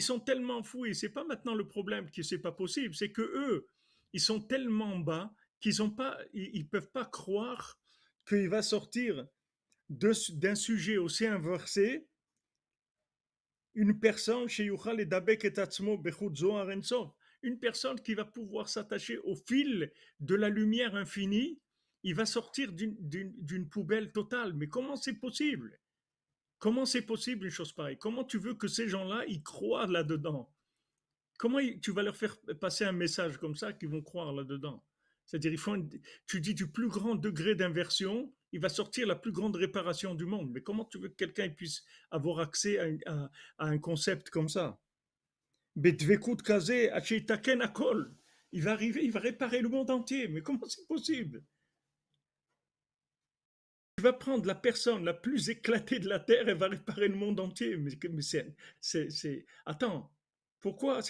sont tellement fouis. C'est pas maintenant le problème que c'est pas possible. C'est que eux, ils sont tellement bas qu'ils ont pas, ils peuvent pas croire qu'il va sortir d'un sujet aussi inversé une personne chez Yuchal et Dabek et Tatsmo Bechut Zohar En Sof, une personne qui va pouvoir s'attacher au fil de la lumière infinie, il va sortir d'une poubelle totale. Mais comment c'est possible? Comment c'est possible une chose pareille? Comment tu veux que ces gens-là, ils croient là-dedans? Comment tu vas leur faire passer un message comme ça qu'ils vont croire là-dedans? C'est-à-dire, tu dis du plus grand degré d'inversion, il va sortir la plus grande réparation du monde. Mais comment tu veux que quelqu'un puisse avoir accès à un concept comme ça? Betvekut kazé, achitaken akol. Il va arriver, il va réparer le monde entier. Mais comment c'est possible? Tu vas prendre la personne la plus éclatée de la Terre et va réparer le monde entier. Mais attends, pourquoi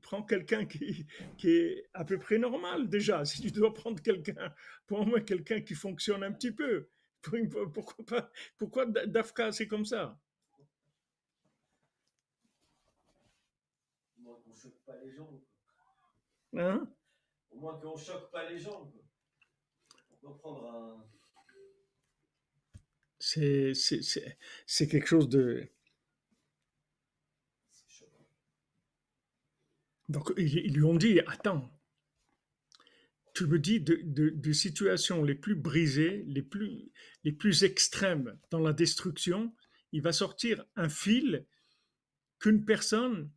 prends quelqu'un qui est à peu près normal déjà. Si tu dois prendre quelqu'un, pour au moins quelqu'un qui fonctionne un petit peu. Pourquoi pas? Pourquoi Dafka c'est comme ça? Au moins qu'on choque pas les gens. Hein? Au moins qu'on choque pas les gens. On peut prendre un. C'est quelque chose de. C'est choquant. Donc ils lui ont dit, attends, tu me dis de situations les plus brisées, les plus extrêmes dans la destruction, il va sortir un fil qu'une personne,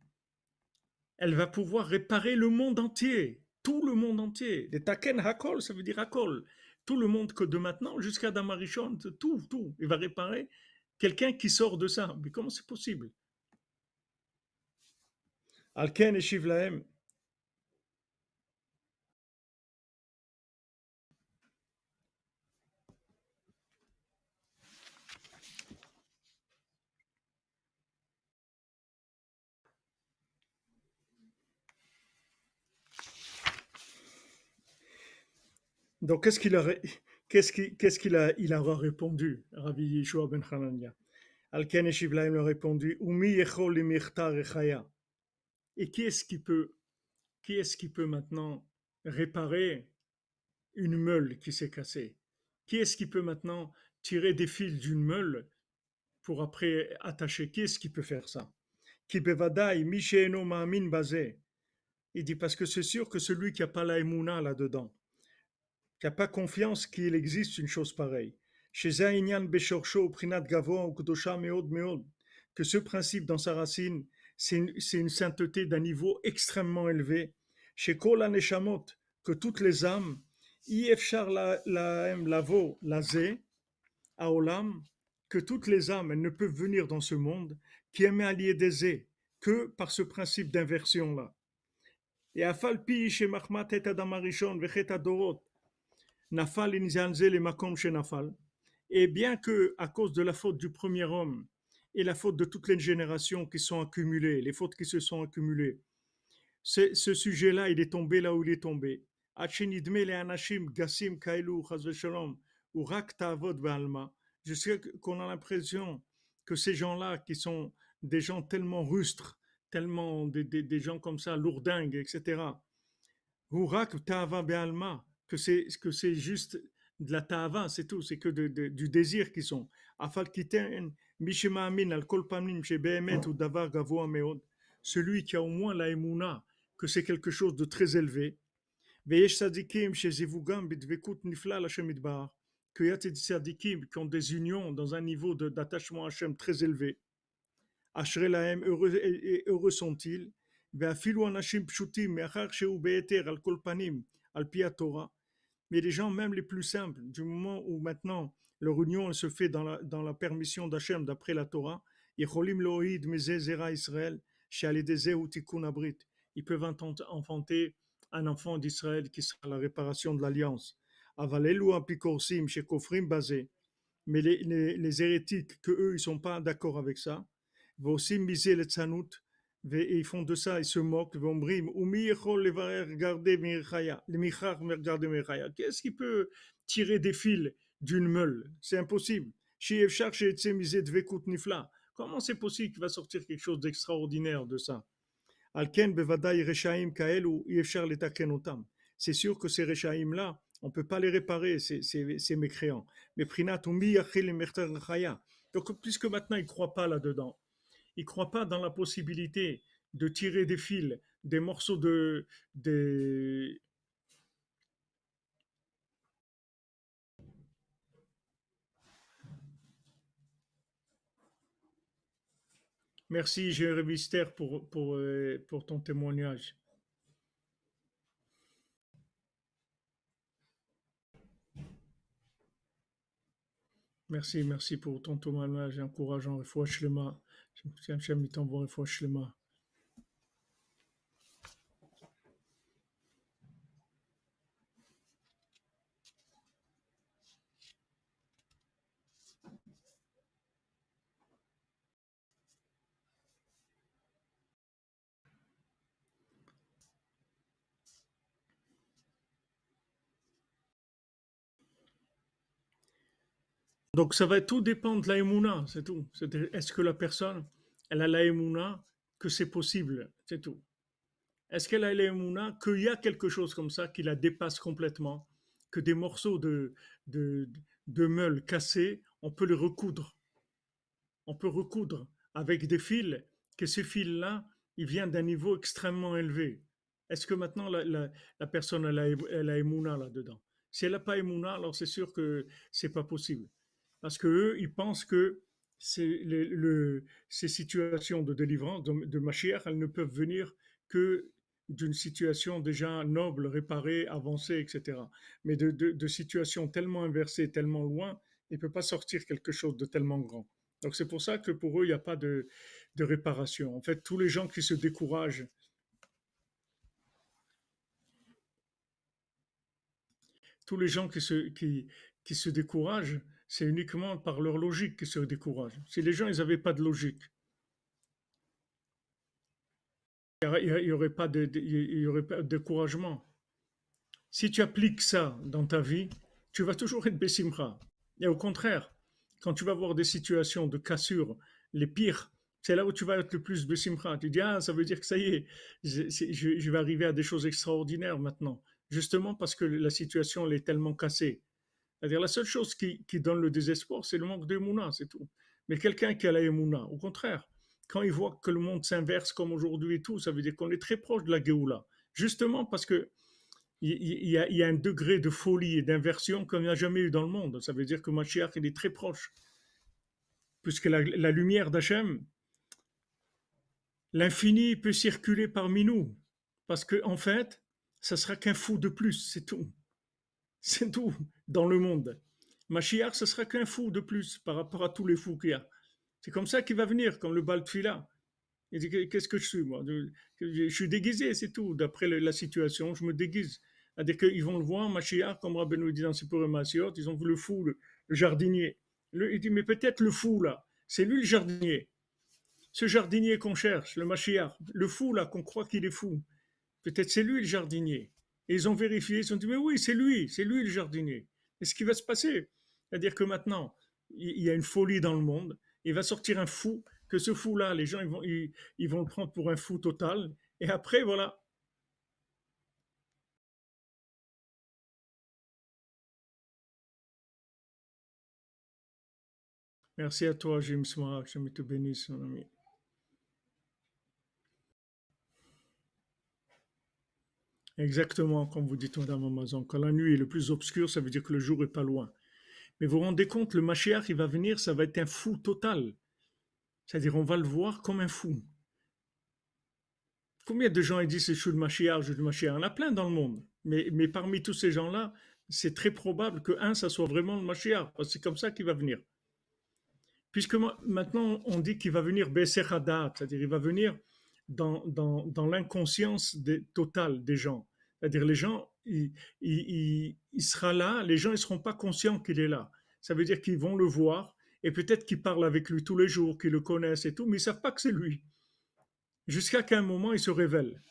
elle va pouvoir réparer le monde entier, tout le monde entier. Les taken hakol, ça veut dire hakol. Tout le monde que de maintenant jusqu'à Damarishon, tout. Il va réparer quelqu'un qui sort de ça. Mais comment c'est possible? Alken et Shivlaem. Donc, il aura répondu, Rabbi Yeshua ben Hanania. Alken et Shivlaim lui a répondu, Umi yechol limirta rechaya. Et qui est-ce qui peut maintenant réparer une meule qui s'est cassée? Qui est-ce qui peut maintenant tirer des fils d'une meule pour après attacher? Qui est-ce qui peut faire ça? Ki bevadai mi she'eno ma'amin bazeh. Il dit parce que c'est sûr que celui qui n'a pas la émouna là-dedans, qui n'a pas confiance qu'il existe une chose pareille. Chez Zainian Beshorcho, Prinat Gavo, Ukdosha Meod Meod, que ce principe dans sa racine, c'est une sainteté d'un niveau extrêmement élevé. Chez Kol Neshamot, que toutes les âmes, Ifchar la lavo la ze, Aolam, que toutes les âmes, elles ne peuvent venir dans ce monde, qui aiment allier des zé, que par ce principe d'inversion-là. Et Afalpi, chez Mahmat et Adamarishon, Vechet Adorot, Nafal inzanze le makom chez Nafal. Et bien que, à cause de la faute du premier homme et la faute de toutes les générations qui sont accumulées, les fautes qui se sont accumulées, ce sujet-là, il est tombé là où il est tombé. Achenidme le anashim gasim kailu chazveshalom ou rak ta'avod ve'alma. Je sais qu'on a l'impression que ces gens-là, qui sont des gens tellement rustres, tellement des gens comme ça, lourdingues, etc., Hurak Ta'ava Be'alma, que c'est juste de la Ta'ava, c'est tout, c'est que du désir qu'ils sont. Afal Kiten, Mishima Amin, Al Kolpamim, chez Behemet ou Davar Gavoa Meod, celui qui a au moins la Emouna, que c'est quelque chose de très élevé. Veyesh Sadikim, chez Zivugam, Bidvekut Nifla, Hashem Idbar, qu'il y a des Sadikim qui ont des unions dans un niveau d'attachement à Hashem très élevé. Ashrei lahem, heureux sont-ils. Ve'afilu anashim pshutim, me'achar shehu be'eter al kol panim, al pi Torah. Mais les gens même les plus simples, du moment où maintenant leur union se fait dans la permission d'Hachem d'après la Torah, yecholim lo'id meze zera Israël, she'alideze hu tikkun abrit. Ils peuvent enfanter un enfant d'Israël qui sera la réparation de l'alliance. Aval elu apikorsim shekofrim bazeh. mais les hérétiques, que eux, ils sont pas d'accord avec ça, vont aussi miser les tzanout, et ils font de ça, ils se moquent, vont brim, ou regarder Mirchaya. Qu'est-ce qui peut tirer des fils d'une meule? C'est impossible. Comment c'est possible qu'il va sortir quelque chose d'extraordinaire de ça? Alken bevadai reshaim kael ou yefshar letaken otam. C'est sûr que ces reshaim là, on peut pas les réparer, ces mécréants. Mais prinat umi yachil mertar chaya. Donc puisque maintenant ils croient pas là-dedans, ils croient pas dans la possibilité de tirer des fils, des morceaux de. Merci Jérémy Ster pour ton témoignage. Merci pour ton témoignage encourageant. Refoua shlema. Hachem il t'envoie refoua shlema. Donc ça va tout dépendre de la émouna, c'est tout. Est-ce que la personne, elle a la émouna que c'est possible, c'est tout. Est-ce qu'elle a la émouna qu'il y a quelque chose comme ça qui la dépasse complètement, que des morceaux de, de meule cassés, on peut les recoudre. On peut recoudre avec des fils, que ces fils-là, ils viennent d'un niveau extrêmement élevé. Est-ce que maintenant la personne elle a émouna là-dedans? Si elle n'a pas émouna, alors c'est sûr que c'est pas possible. Parce que eux, ils pensent que ces situations de délivrance, de Mashiach, elles ne peuvent venir que d'une situation déjà noble, réparée, avancée, etc. Mais de situations tellement inversées, tellement loin, il ne peut pas sortir quelque chose de tellement grand. Donc c'est pour ça que pour eux, il n'y a pas de réparation. En fait, tous les gens qui se découragent, tous les gens qui se découragent, c'est uniquement par leur logique qu'ils se découragent. Si les gens ils n'avaient pas de logique, il n'y aurait pas il y aurait pas de découragement. Si tu appliques ça dans ta vie, tu vas toujours être bessimra. Et au contraire, quand tu vas voir des situations de cassure, les pires, c'est là où tu vas être le plus bessimra. Tu dis, ah, ça veut dire que ça y est, je vais arriver à des choses extraordinaires maintenant. Justement parce que la situation elle est tellement cassée. C'est-à-dire la seule chose qui donne le désespoir, c'est le manque d'émouna, c'est tout. Mais quelqu'un qui a la émouna, au contraire, quand il voit que le monde s'inverse comme aujourd'hui et tout, ça veut dire qu'on est très proche de la Géoula. Justement parce que il y a un degré de folie et d'inversion qu'on n'a jamais eu dans le monde. Ça veut dire que Mashiach, il est très proche. Puisque la lumière d'Hachem, l'infini peut circuler parmi nous. Parce qu'en fait, ça sera qu'un fou de plus, c'est tout. C'est tout dans le monde. Mashiach, ce sera qu'un fou de plus par rapport à tous les fous qu'il y a. C'est comme ça qu'il va venir, comme le Baltfila. Il dit, qu'est-ce que je suis, moi? Je suis déguisé, c'est tout. D'après la situation, je me déguise. C'est-à-dire qu'ils vont le voir, Mashiach, comme Rabbeinu dit dans Sipur Masiot, ils ont vu le fou, le jardinier. Il dit, mais peut-être le fou, là, c'est lui le jardinier. Ce jardinier qu'on cherche, le Mashiach, le fou, là, qu'on croit qu'il est fou. Peut-être c'est lui le jardinier. Et ils ont vérifié, ils ont dit, mais oui, c'est lui le jardinier. Et ce qui va se passer, c'est-à-dire que maintenant, il y a une folie dans le monde, il va sortir un fou, que ce fou-là, les gens ils vont le prendre pour un fou total, et après, voilà. Merci à toi, James Mark, je te bénisse, mon ami. Exactement, comme vous dites, Madame Amazon, quand la nuit est le plus obscure, ça veut dire que le jour est pas loin. Mais vous vous rendez compte, le Mashiach, il va venir, ça va être un fou total. C'est-à-dire, on va le voir comme un fou. Combien de gens ils disent je suis le Mashiach, je suis le Mashiach? Il y en a plein dans le monde. Mais parmi tous ces gens-là, c'est très probable que ça soit vraiment le Mashiach, parce que c'est comme ça qu'il va venir. Puisque maintenant, on dit qu'il va venir Beseradat, c'est-à-dire il va venir dans l'inconscience totale des gens. C'est-à-dire les gens, il sera là, les gens ne seront pas conscients qu'il est là. Ça veut dire qu'ils vont le voir et peut-être qu'ils parlent avec lui tous les jours, qu'ils le connaissent et tout, mais ils savent pas que c'est lui. Jusqu'à qu'un moment, il se révèle.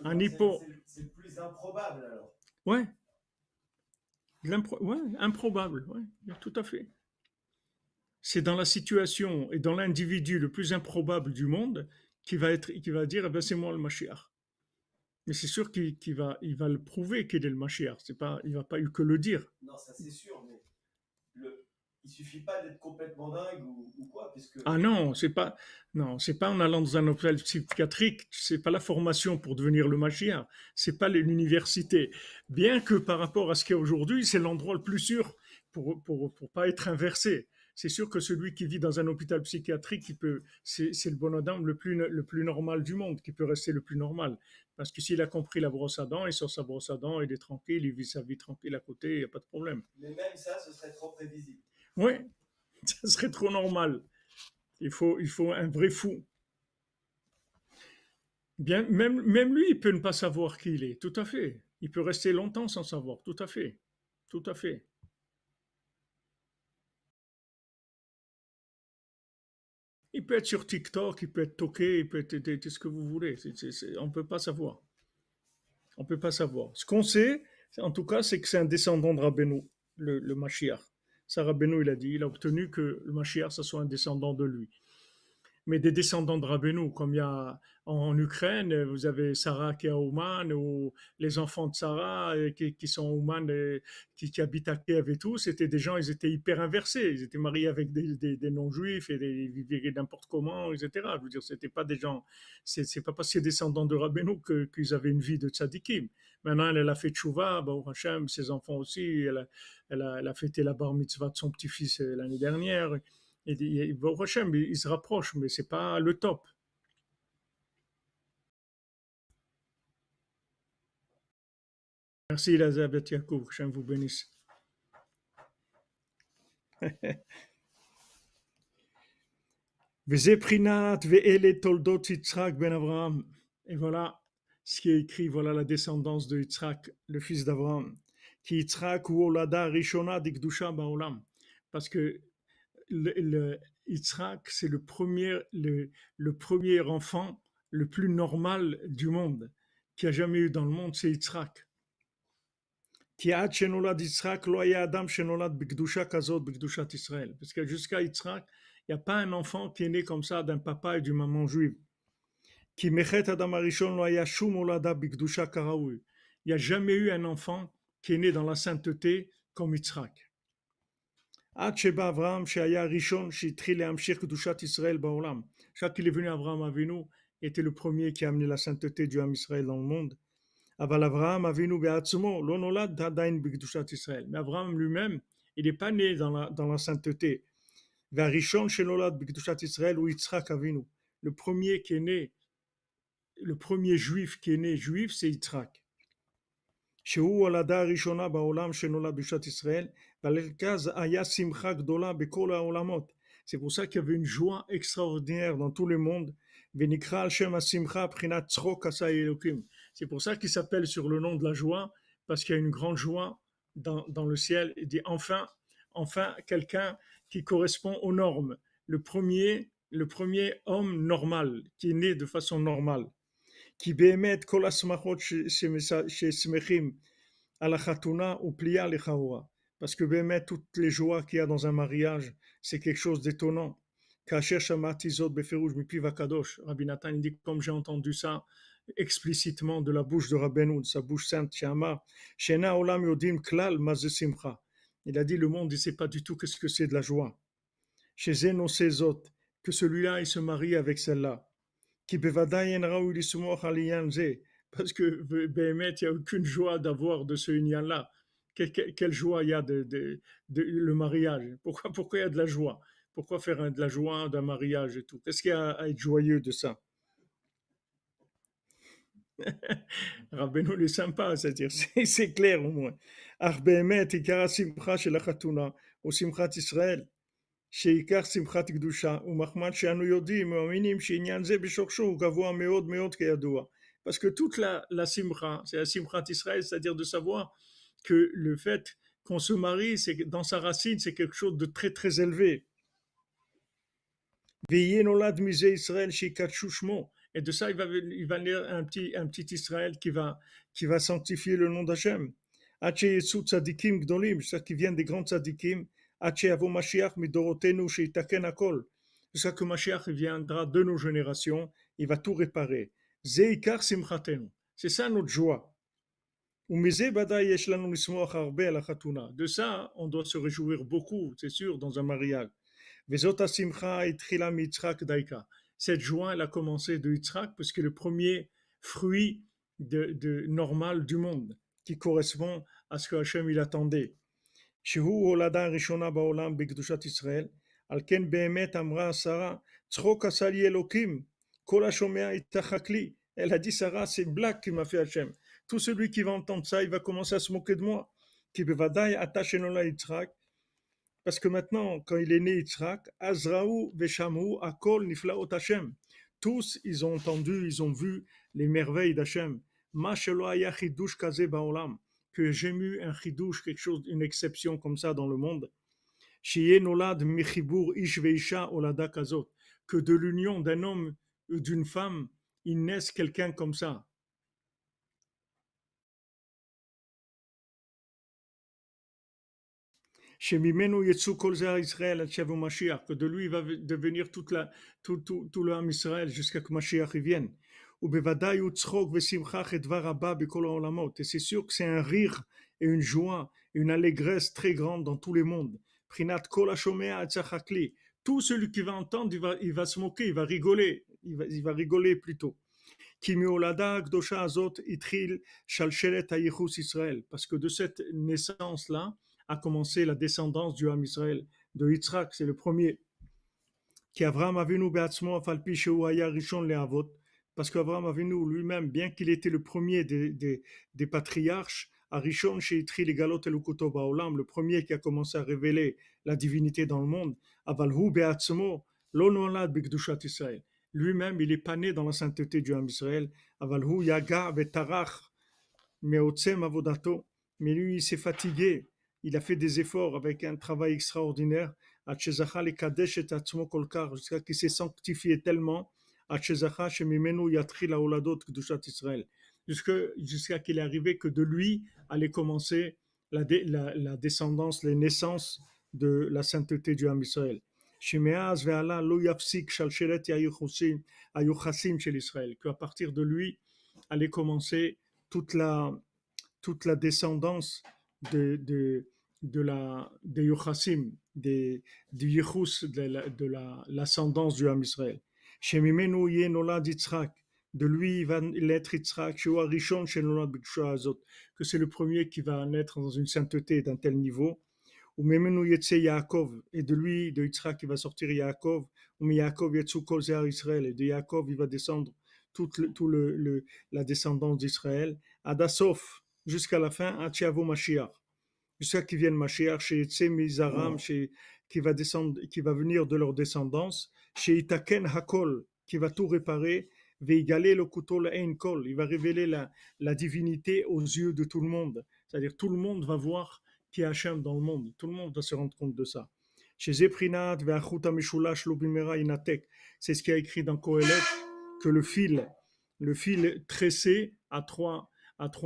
Un Alors, hippo, c'est le plus improbable alors. ouais, ouais, improbable, ouais, tout à fait. C'est dans la situation et dans l'individu le plus improbable du monde qui va dire, eh ben, c'est moi le Mashiach. Mais c'est sûr il va le prouver qu'il est le Mashiach. C'est pas, il va pas eu que le dire. Non, ça c'est sûr, mais il suffit pas d'être complètement dingue ou quoi, puisque Ah non, non, c'est pas en allant dans un hôpital psychiatrique, c'est pas la formation pour devenir le Mashiach, c'est pas l'université. Bien que par rapport à ce qu'il y a aujourd'hui, c'est l'endroit le plus sûr pour pas être inversé. C'est sûr que celui qui vit dans un hôpital psychiatrique, c'est le bonhomme le plus normal du monde, qui peut rester le plus normal. Parce que s'il a compris la brosse à dents, il sort sa brosse à dents, il est tranquille, il vit sa vie tranquille à côté, il n'y a pas de problème. mais même ça, ce serait trop prévisible. Oui, ça serait trop normal. Il faut un vrai fou. Bien, même lui, il peut ne pas savoir qui il est. Tout à fait. Il peut rester longtemps sans savoir. Tout à fait. Tout à fait. Il peut être sur TikTok, il peut être toqué, il peut être ce que vous voulez. On ne peut pas savoir. On ne peut pas savoir. Ce qu'on sait, en tout cas, c'est que c'est un descendant de Rabbeinu, le Mashiach. Ça, Rabbeinu, il a dit, il a obtenu que le Mashiach, ce soit un descendant de lui. Mais des descendants de Rabbeinu, comme il y a en Ukraine, vous avez Sarah qui est à Ouman, ou les enfants de Sarah qui sont à Ouman, qui habitent à Kiev et tout, c'était des gens, ils étaient hyper inversés, ils étaient mariés avec des non-juifs et ils vivaient n'importe comment, etc. Je veux dire, c'était pas des gens, c'est pas parce qu'ils sont descendants de Rabbeinu qu'ils avaient une vie de tzadikim. Maintenant, elle a fait tchouva, Baruch Hashem, ses enfants aussi, elle a fêté la bar mitzvah de son petit-fils l'année dernière. Baruch Hashem, il se rapproche, mais c'est pas le top. Merci Elizabeth Yacoub, que Hashem vous bénisse. Vezeprinat ve'ele toldot Yitzhak ben Abraham. Et voilà ce qui est écrit, voilà la descendance de Yitzhak, le fils d'Abraham. Qui Yitzhak ou Olada Rishona d'Ikdusha Ba'olam. Parce que Yitzhak, c'est le premier enfant le plus normal du monde, qu'il y a jamais eu dans le monde, c'est Yitzhak. Qui עד שנולד יצחק לא היה אדם שנולד בקדושה כזאת בקדושת ישראל. Parce que jusqu'à Yitzhak, il n'y a pas un enfant qui est né comme ça d'un papa et d'une maman juive. כי מחטא אדם הראשון לא היה שום הולדה בקדושה כראוי. Il n'y a jamais eu un enfant qui est né dans la sainteté comme Yitzhak. עד שבא אברהם שהיה הראשון שהתחיל להמשיך קדושת ישראל בעולם. Chaque qu'il est venu Abraham Avinu était le premier qui a amené la sainteté du Ham Israël dans le monde. אבל אברהם אבינו בעצמו לא נולד עדיין בקדושת ישראל. Mais Abraham lui-même, il n'est pas né dans la sainteté. והראשון שנולד בקדושת ישראל הוא יצחק אבינו. Le premier qui est né, le premier juif qui est né juif, c'est Yitzhak. שהוא הולדה הראשונה בעולם שנולד בקדושת ישראל, ולכן היה שמחה גדולה בכל העולמות. C'est pour ça qu'il y avait une joie extraordinaire dans tout le monde. ונקרא על שם השמחה בחינת צחוק עשה אלוקים. C'est pour ça qu'il s'appelle sur le nom de la joie, parce qu'il y a une grande joie dans le ciel. Il dit enfin quelqu'un qui correspond aux normes. Le premier homme normal, qui est né de façon normale. כי באמת כל השמחות ששמחים על החתונה הוא פליאה לכאורה. Parce que באמת toutes les joies qu'il y a dans un mariage, c'est quelque chose d'étonnant. כאשר שמעתי זאת בפירוש מפיו הקדוש, רבי נתן dit comme j'ai entendu ça explicitement de la bouche de Rabbeinu, de sa bouche sainte, שאמר, שאינה העולם יודעים כלל מה זה שמחה. Il a dit le monde ne sait pas du tout qu'est-ce que c'est de la joie. שזה נושא זאת, que celui-là il se marie avec celle-là. כי בוודאי אין ראוי לשמוח על עניין זה, parce que באמת il n'y a aucune joie d'avoir de ce union-là. Quelle joie il y a de le mariage. Pourquoi il y a de la joie? Pourquoi faire de la joie d'un mariage et tout? Qu'est-ce qu'il y a à être joyeux de ça? Rabbeinu il est sympa, c'est-à-dire c'est clair au moins. אך באמת עיקר השמחה של החתונה הוא שמחת ישראל. שעיקר שמחת קדושה ומחמד שאנו יודעים ומאמינים שעניין זה בשורשו הוא גבוה מאוד מאוד כידוע. Parce que toute la simcha, c'est la simchat Israël, c'est-à-dire de savoir que le fait qu'on se marie, c'est dans sa racine, c'est quelque chose de très très élevé. Et de ça, il va lire un petit Israël qui va sanctifier le nom d'Hachem. Jusqu'à qui viennent des grands tzadikim. Jusqu'à que Mashiach viendra de nos générations, il va tout réparer. C'est ça notre joie. De ça, on doit se réjouir beaucoup, c'est sûr, dans un mariage. Cette joie, elle a commencé de Yitzhak, parce que le premier fruit normal du monde, qui correspond à ce que Hachem il attendait. על כן באמת אמרה שרה, צחוק עשה לי אלוקים, כל השומע יתחק לי. Elle a dit, Sarah, c'est une blague qui m'a fait Hachem. Tout celui qui va entendre ça, il va commencer à se moquer de moi. Qui bevadaï attacheno la Yitzhak. Parce que maintenant, quand il est né Yitzhak, Azraou veshamou akol niflaot Hachem. Tous, ils ont entendu, ils ont vu les merveilles d'Hachem. Ma shelo haya chidush kaze baolam. Que j'ai eu un chidouche, quelque chose, une exception comme ça dans le monde. Que de l'union d'un homme ou d'une femme, il naisse quelqu'un comme ça. Que de lui va devenir tout le Ham Israël jusqu'à que Mashiach vienne. Et c'est sûr que c'est un rire et une joie, une allégresse très grande dans tous les mondes. Tout celui qui va entendre, il va se moquer, il va rigoler, il va rigoler plutôt. Parce que de cette naissance-là a commencé la descendance du Ham Israël, de Yitzhak, c'est le premier. Parce qu'Avraham Avinu lui-même, bien qu'il était le premier des patriarches, le premier qui a commencé à révéler la divinité dans le monde, lui-même, il n'est pas né dans la sainteté du Ham Israël, mais lui, il s'est fatigué, il a fait des efforts avec un travail extraordinaire, jusqu'à qu'il s'est sanctifié tellement, jusqu'à qu'il est arrivé que de lui allait commencer la descendance, les naissances de la sainteté du Ham Israël. Qu'à partir de lui allait commencer toute la descendance des Yochassim, du Yichus, de l'ascendance du Ham Israël. De lui il va l'être Yitzhak, que c'est le premier qui va naître dans une sainteté d'un tel niveau. Et de lui, de Yitzhak, il va sortir Yaakov, et de Yaakov, il va descendre toute la descendance d'Israël, Adasof, jusqu'à la fin, Achiavo Mashiach, jusqu'à qu'il vienne Mashiach, chez Yitzé Mizaram, qui va venir de leur descendance, chez Itaken Hakol, qui va tout réparer, Veigalé le Kutol Ein Kol, il va révéler la divinité aux yeux de tout le monde, c'est-à-dire tout le monde va voir qui est Hachem dans le monde, tout le monde va se rendre compte de ça. Chez Zeprinat, Ve'achuta Mishulash Lubimera Inatek, c'est ce qui a écrit dans Kohelet, que le fil tressé à trois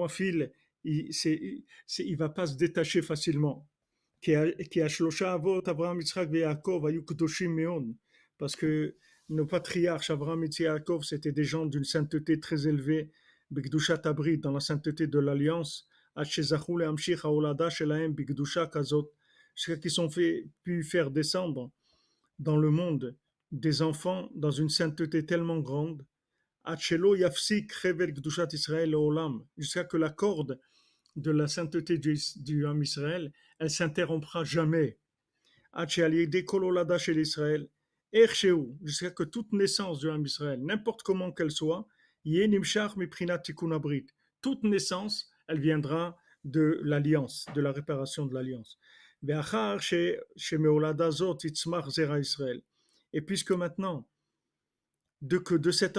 fils, il va pas se détacher facilement. Parce que nos patriarches Avraham et Yaakov, c'était des gens d'une sainteté très élevée, dans la sainteté de l'alliance, jusqu'à qu'ils ont pu faire descendre dans le monde des enfants dans une sainteté tellement grande, jusqu'à que la corde de la sainteté du Ham Israël, elle s'interrompra jamais. Jusqu'à que toute naissance du Ham Israël, n'importe comment qu'elle soit, toute naissance, elle viendra de l'alliance, de la réparation de l'alliance. Et puisque maintenant, de cet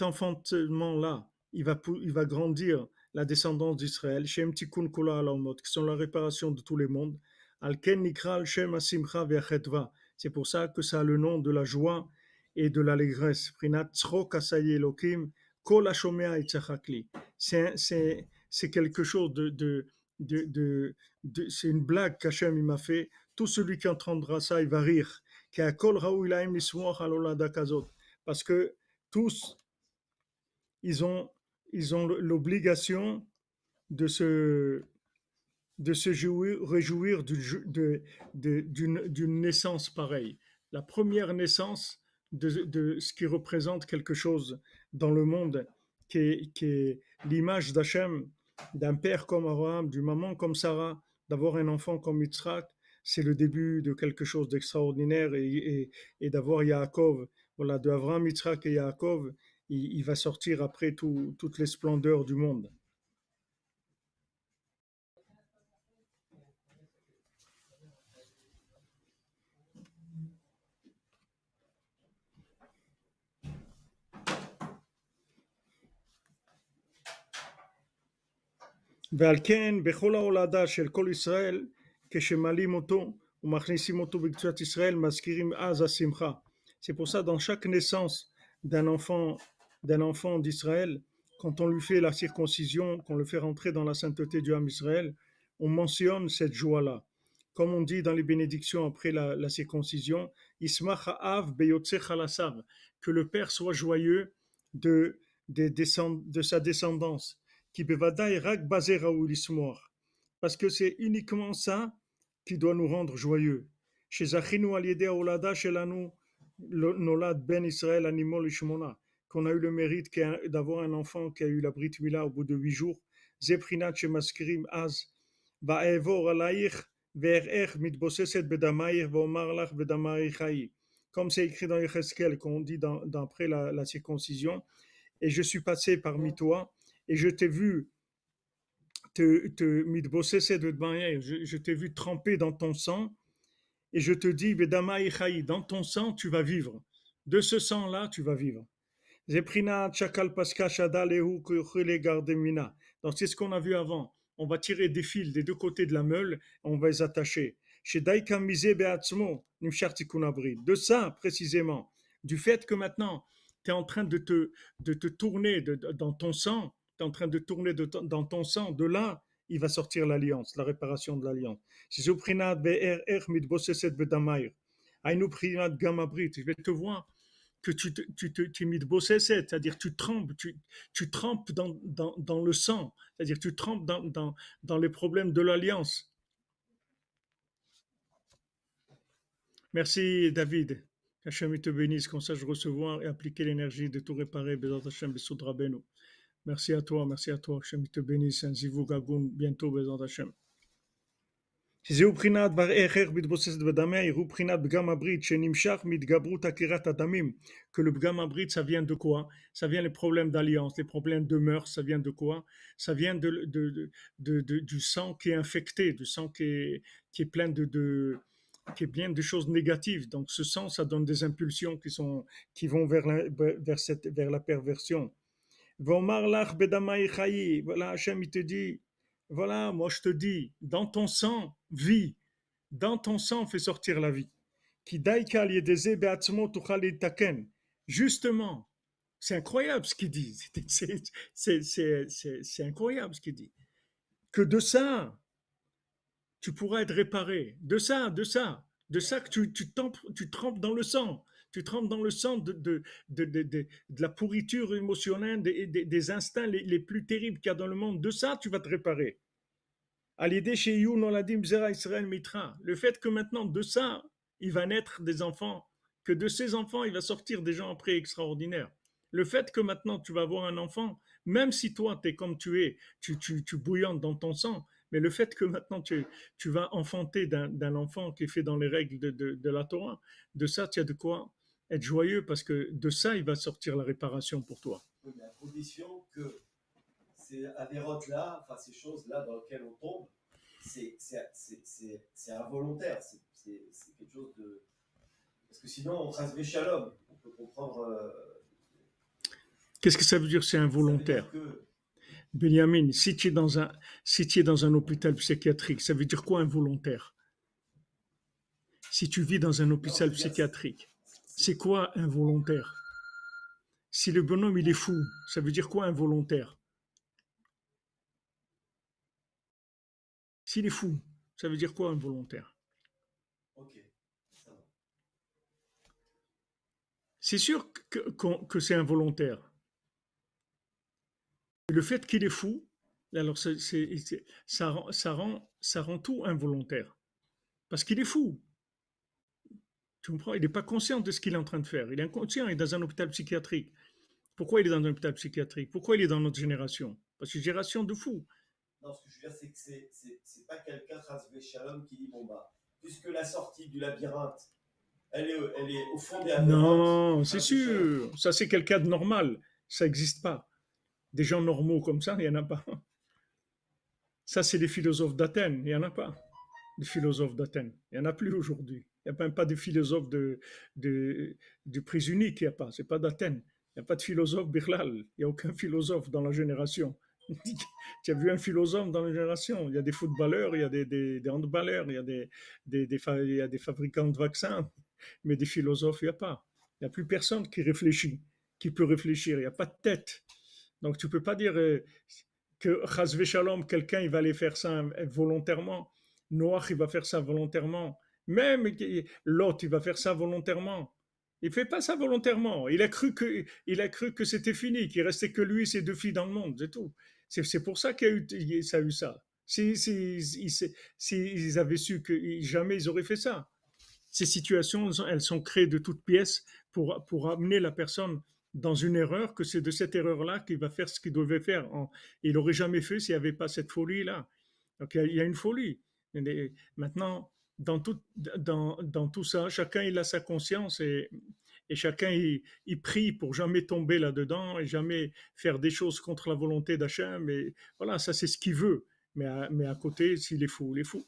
enfantement-là, il va grandir la descendance d'Israël, Shem Tikkun Kula Alamot, qui sont la réparation de tous les mondes. Alken Nikral Shem Asimcha Ve'achetva. C'est pour ça que ça a le nom de la joie et de l'allégresse. Prinat Tzrok Asayi Elokim, Kol Hashomea Itzachakli. C'est quelque chose c'est une blague qu'Hachem il m'a fait. Tout celui qui entendra ça, il va rire. Parce que tous, ils ont l'obligation de se, réjouir d'une naissance pareille. La première naissance de ce qui représente quelque chose dans le monde, qui est l'image d'Hachem, d'un père comme Abraham, d'une maman comme Sarah, d'avoir un enfant comme Yitzhak, c'est le début de quelque chose d'extraordinaire et d'avoir Yaakov, voilà, de Abraham, Yitzhak et Yaakov, il va sortir après toutes les splendeurs du monde. ועל כן בכל ההולדה של כל ישראל כשמעלים אותו ומכניסים אותו בקדושת ישראל מזכירים אז השמחה. C'est pour ça dans chaque naissance d'un enfant d'Israël, quand on lui fait la circoncision, qu'on le fait rentrer dans la sainteté du Ham Israël, on mentionne cette joie-là. Comme on dit dans les bénédictions après la circoncision, Ismach ha'av beyotzer chalasav, que le père soit joyeux de sa descendance. Parce que c'est uniquement ça qui doit nous rendre joyeux. Chez Zachinu al-Yedei Olada Shelanu Nolad Ben Israël Animol Ishmona, qu'on a eu le mérite d'avoir un enfant qui a eu la Brit Mila au bout de 8 jours. Zeprinat Shemaskrim Az Ba'evor Alaïch Ve'er Mitboseset Bedamaïr V'omar Lach Bedamaïchaï. Comme c'est écrit dans Yecheskel, qu'on dit d'après la circoncision, et je suis passé parmi toi, et je t'ai vu je t'ai vu tremper dans ton sang, et je te dis, dans ton sang, tu vas vivre. De ce sang-là, tu vas vivre. Donc c'est ce qu'on a vu avant. On va tirer des fils des deux côtés de la meule, on va les attacher. De ça, précisément, du fait que maintenant, tu es en train de te tourner dans ton sang, tu es en train de tourner dans ton sang, de là, il va sortir l'alliance, la réparation de l'alliance. Je vais te voir que tu mitbosset, c'est-à-dire tu trempes dans le sang, c'est-à-dire tu trempes dans les problèmes de l'alliance. Merci David. Qu'Hachem te bénisse, qu'on sache recevoir et appliquer l'énergie de tout réparer. Bezat Hashem Bessoud Rabbeinu. Merci à toi. Hachem te bénisse. Un zivou gagoun bientôt, Bezat Hashem. שזהו בחינת דבר איך מתבוססת בדמיה, יראו בחינת פגם הברית שנמשך מהתגברות עקירת הדמים. Que le pgam abrit, ça vient de quoi? Ça vient les problèmes d'alliance, les problèmes de mœurs, ça vient de quoi? Ça vient du sang qui est infecté, du sang qui est plein qui est plein de choses négatives. Donc ce sang, ça donne des impulsions qui vont vers la perversion. Vomar lach bedamai chayi. Voilà, Hachem, il te dit, voilà, moi je te dis, dans ton sang, vie. Dans ton sang, fais sortir la vie. Justement, c'est incroyable ce qu'il dit. C'est incroyable ce qu'il dit. Que de ça, tu pourras être réparé. De ça que tu trempes dans le sang. Tu trempes dans le sang de la pourriture émotionnelle, des instincts les plus terribles qu'il y a dans le monde. De ça, tu vas te réparer. Le fait que maintenant, de ça, il va naître des enfants, que de ces enfants, il va sortir des gens après extraordinaires. Le fait que maintenant, tu vas avoir un enfant, même si toi, tu es comme tu es, tu bouillantes dans ton sang, mais le fait que maintenant, tu vas enfanter d'un enfant qui est fait dans les règles de la Torah, de ça, tu as de quoi être joyeux, parce que de ça, il va sortir la réparation pour toi. Oui, mais à condition que ces avérotes-là, enfin ces choses-là dans lesquelles on tombe, c'est involontaire, c'est quelque chose de... Parce que sinon, on trace shalom, on peut comprendre... Qu'est-ce que ça veut dire, c'est involontaire? Benjamin, si tu es dans un hôpital psychiatrique, ça veut dire quoi involontaire? Si tu vis dans un Non, hôpital je veux dire, psychiatrique, c'est quoi involontaire? Si le bonhomme il est fou, ça veut dire quoi involontaire? S'il est fou, ça veut dire quoi involontaire? ok, ça va. C'est sûr que c'est involontaire. Le fait qu'il est fou, alors ça rend tout involontaire. Parce qu'il est fou. Tu comprends? Il n'est pas conscient de ce qu'il est en train de faire. Il est inconscient, il est dans un hôpital psychiatrique. Pourquoi il est dans un hôpital psychiatrique? Pourquoi il est dans notre génération? Parce que c'est une génération de fous. Non, ce que je veux dire, c'est que c'est pas quelqu'un, Rasvé Shalom, qui dit bon, bah, puisque la sortie du labyrinthe, elle est au fond des Avérotes, Non, c'est Rasvé Shalom. sûr. Ça, c'est quelqu'un de normal. Ça n'existe pas. Des gens normaux comme ça, il n'y en a pas. Ça, c'est les philosophes d'Athènes. Il n'y en a pas. Des philosophes d'Athènes. Il n'y en a plus aujourd'hui. Il n'y a même pas de philosophes de prise unique. Il n'y a pas. C'est pas d'Athènes. Il n'y a pas de philosophe Birlal. Il n'y a aucun philosophe dans la génération. Tu as vu un philosophe dans la génération? Il y a des footballeurs, il y a des handballeurs, il y a des fabricants de vaccins, mais des philosophes, il n'y a pas. Il n'y a plus personne qui réfléchit, qui peut réfléchir. Il n'y a pas de tête. Donc tu ne peux pas dire que Chazvé Shalom, quelqu'un il va aller faire ça volontairement. Noach il va faire ça volontairement. Même Lot il va faire ça volontairement. Il fait pas ça volontairement. Il a cru que c'était fini, qu'il restait que lui et ses deux filles dans le monde, c'est tout. C'est pour ça qu'il y a eu, ça a eu ça. S'ils avaient su que jamais ils auraient fait ça. Ces situations, elles sont créées de toutes pièces pour amener la personne dans une erreur, que c'est de cette erreur-là qu'il va faire ce qu'il devait faire. Il n'aurait jamais fait s'il n'y avait pas cette folie-là. Donc il y a une folie. Maintenant, dans tout ça, chacun il a sa conscience et chacun il prie pour jamais tomber là-dedans et jamais faire des choses contre la volonté d'Hachem. Mais voilà, ça c'est ce qu'il veut. Mais à côté, s'il est fou, il est fou.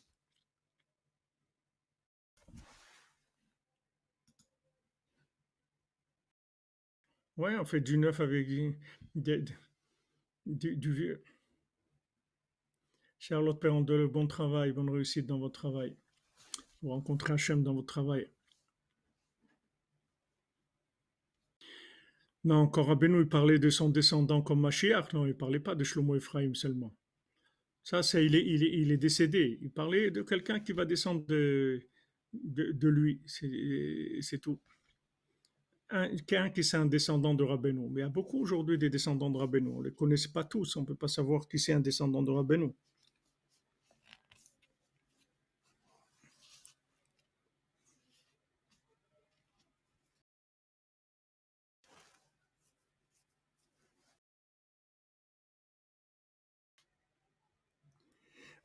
Ouais, on fait du neuf avec du, du vieux. Charlotte Perron, de bon travail, bonne réussite dans votre travail. Vous rencontrez Hachem dans votre travail. Non, encore Rabbeinu, il parlait de son descendant comme Mashiach. Non, il ne parlait pas de Shlomo Ephraim seulement. Ça, il est décédé. Il parlait de quelqu'un qui va descendre de lui. C'est tout. Qu'un qui c'est un descendant de Rabbeinu. Mais il y a beaucoup aujourd'hui des descendants de Rabbeinu. On ne les connaît pas tous. On ne peut pas savoir qui c'est un descendant de Rabbeinu.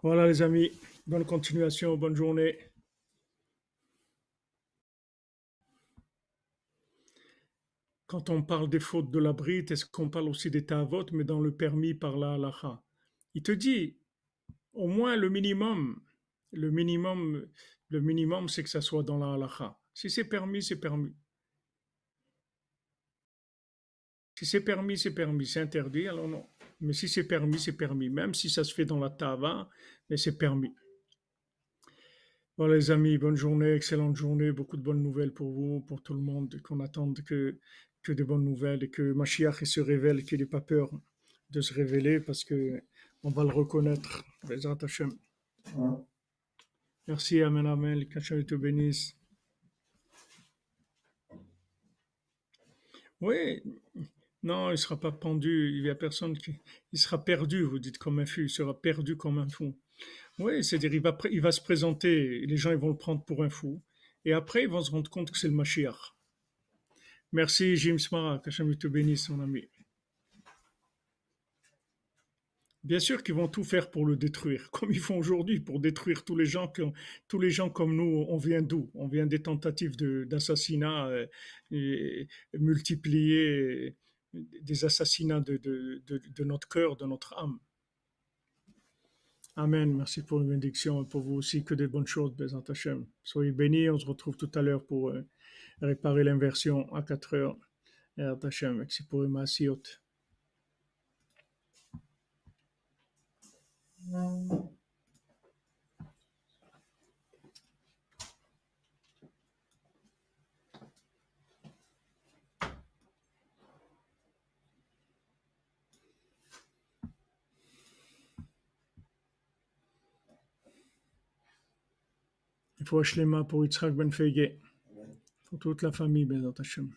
Voilà les amis, bonne continuation, bonne journée. Quand on parle des fautes de la bride, est-ce qu'on parle aussi des ta'avot, mais dans le permis par la halacha? Il te dit, au moins le minimum, le minimum, c'est que ça soit dans la halacha. Si c'est permis, c'est permis. Si c'est permis, c'est permis. C'est interdit, alors non. Mais si c'est permis, c'est permis. Même si ça se fait dans la tava, mais c'est permis. Voilà les amis, bonne journée, excellente journée, beaucoup de bonnes nouvelles pour vous, pour tout le monde, qu'on attende que de bonnes nouvelles et que Mashiach il se révèle, qu'il n'ait pas peur de se révéler parce que on va le reconnaître. Bezrat Hashem. Merci, Amen, Amen, qu'Hachem te bénisse. Oui, non, il ne sera pas pendu, il n'y a personne qui... Il sera perdu, vous dites, comme un fou, il sera perdu comme un fou. Oui, c'est-à-dire il va se présenter, les gens ils vont le prendre pour un fou, et après ils vont se rendre compte que c'est le Mashiach. Merci Jim Smara, qu'Hachem te bénisse, mon ami. Bien sûr qu'ils vont tout faire pour le détruire, comme ils font aujourd'hui, pour détruire tous les gens tous les gens comme nous. On vient d'où? On vient des tentatives d'assassinat multipliées, des assassinats de notre cœur, de notre âme. Amen. Merci pour une bénédiction et pour vous aussi que de bonnes choses, Bézant Hachem. Soyez bénis. On se retrouve tout à l'heure pour réparer l'inversion à 4 heures. Bézant Hachem, c'est pour Maasiot. Il faut Shlema pour Yitzhak Ben Feige, pour toute la famille, Bezat Hashem.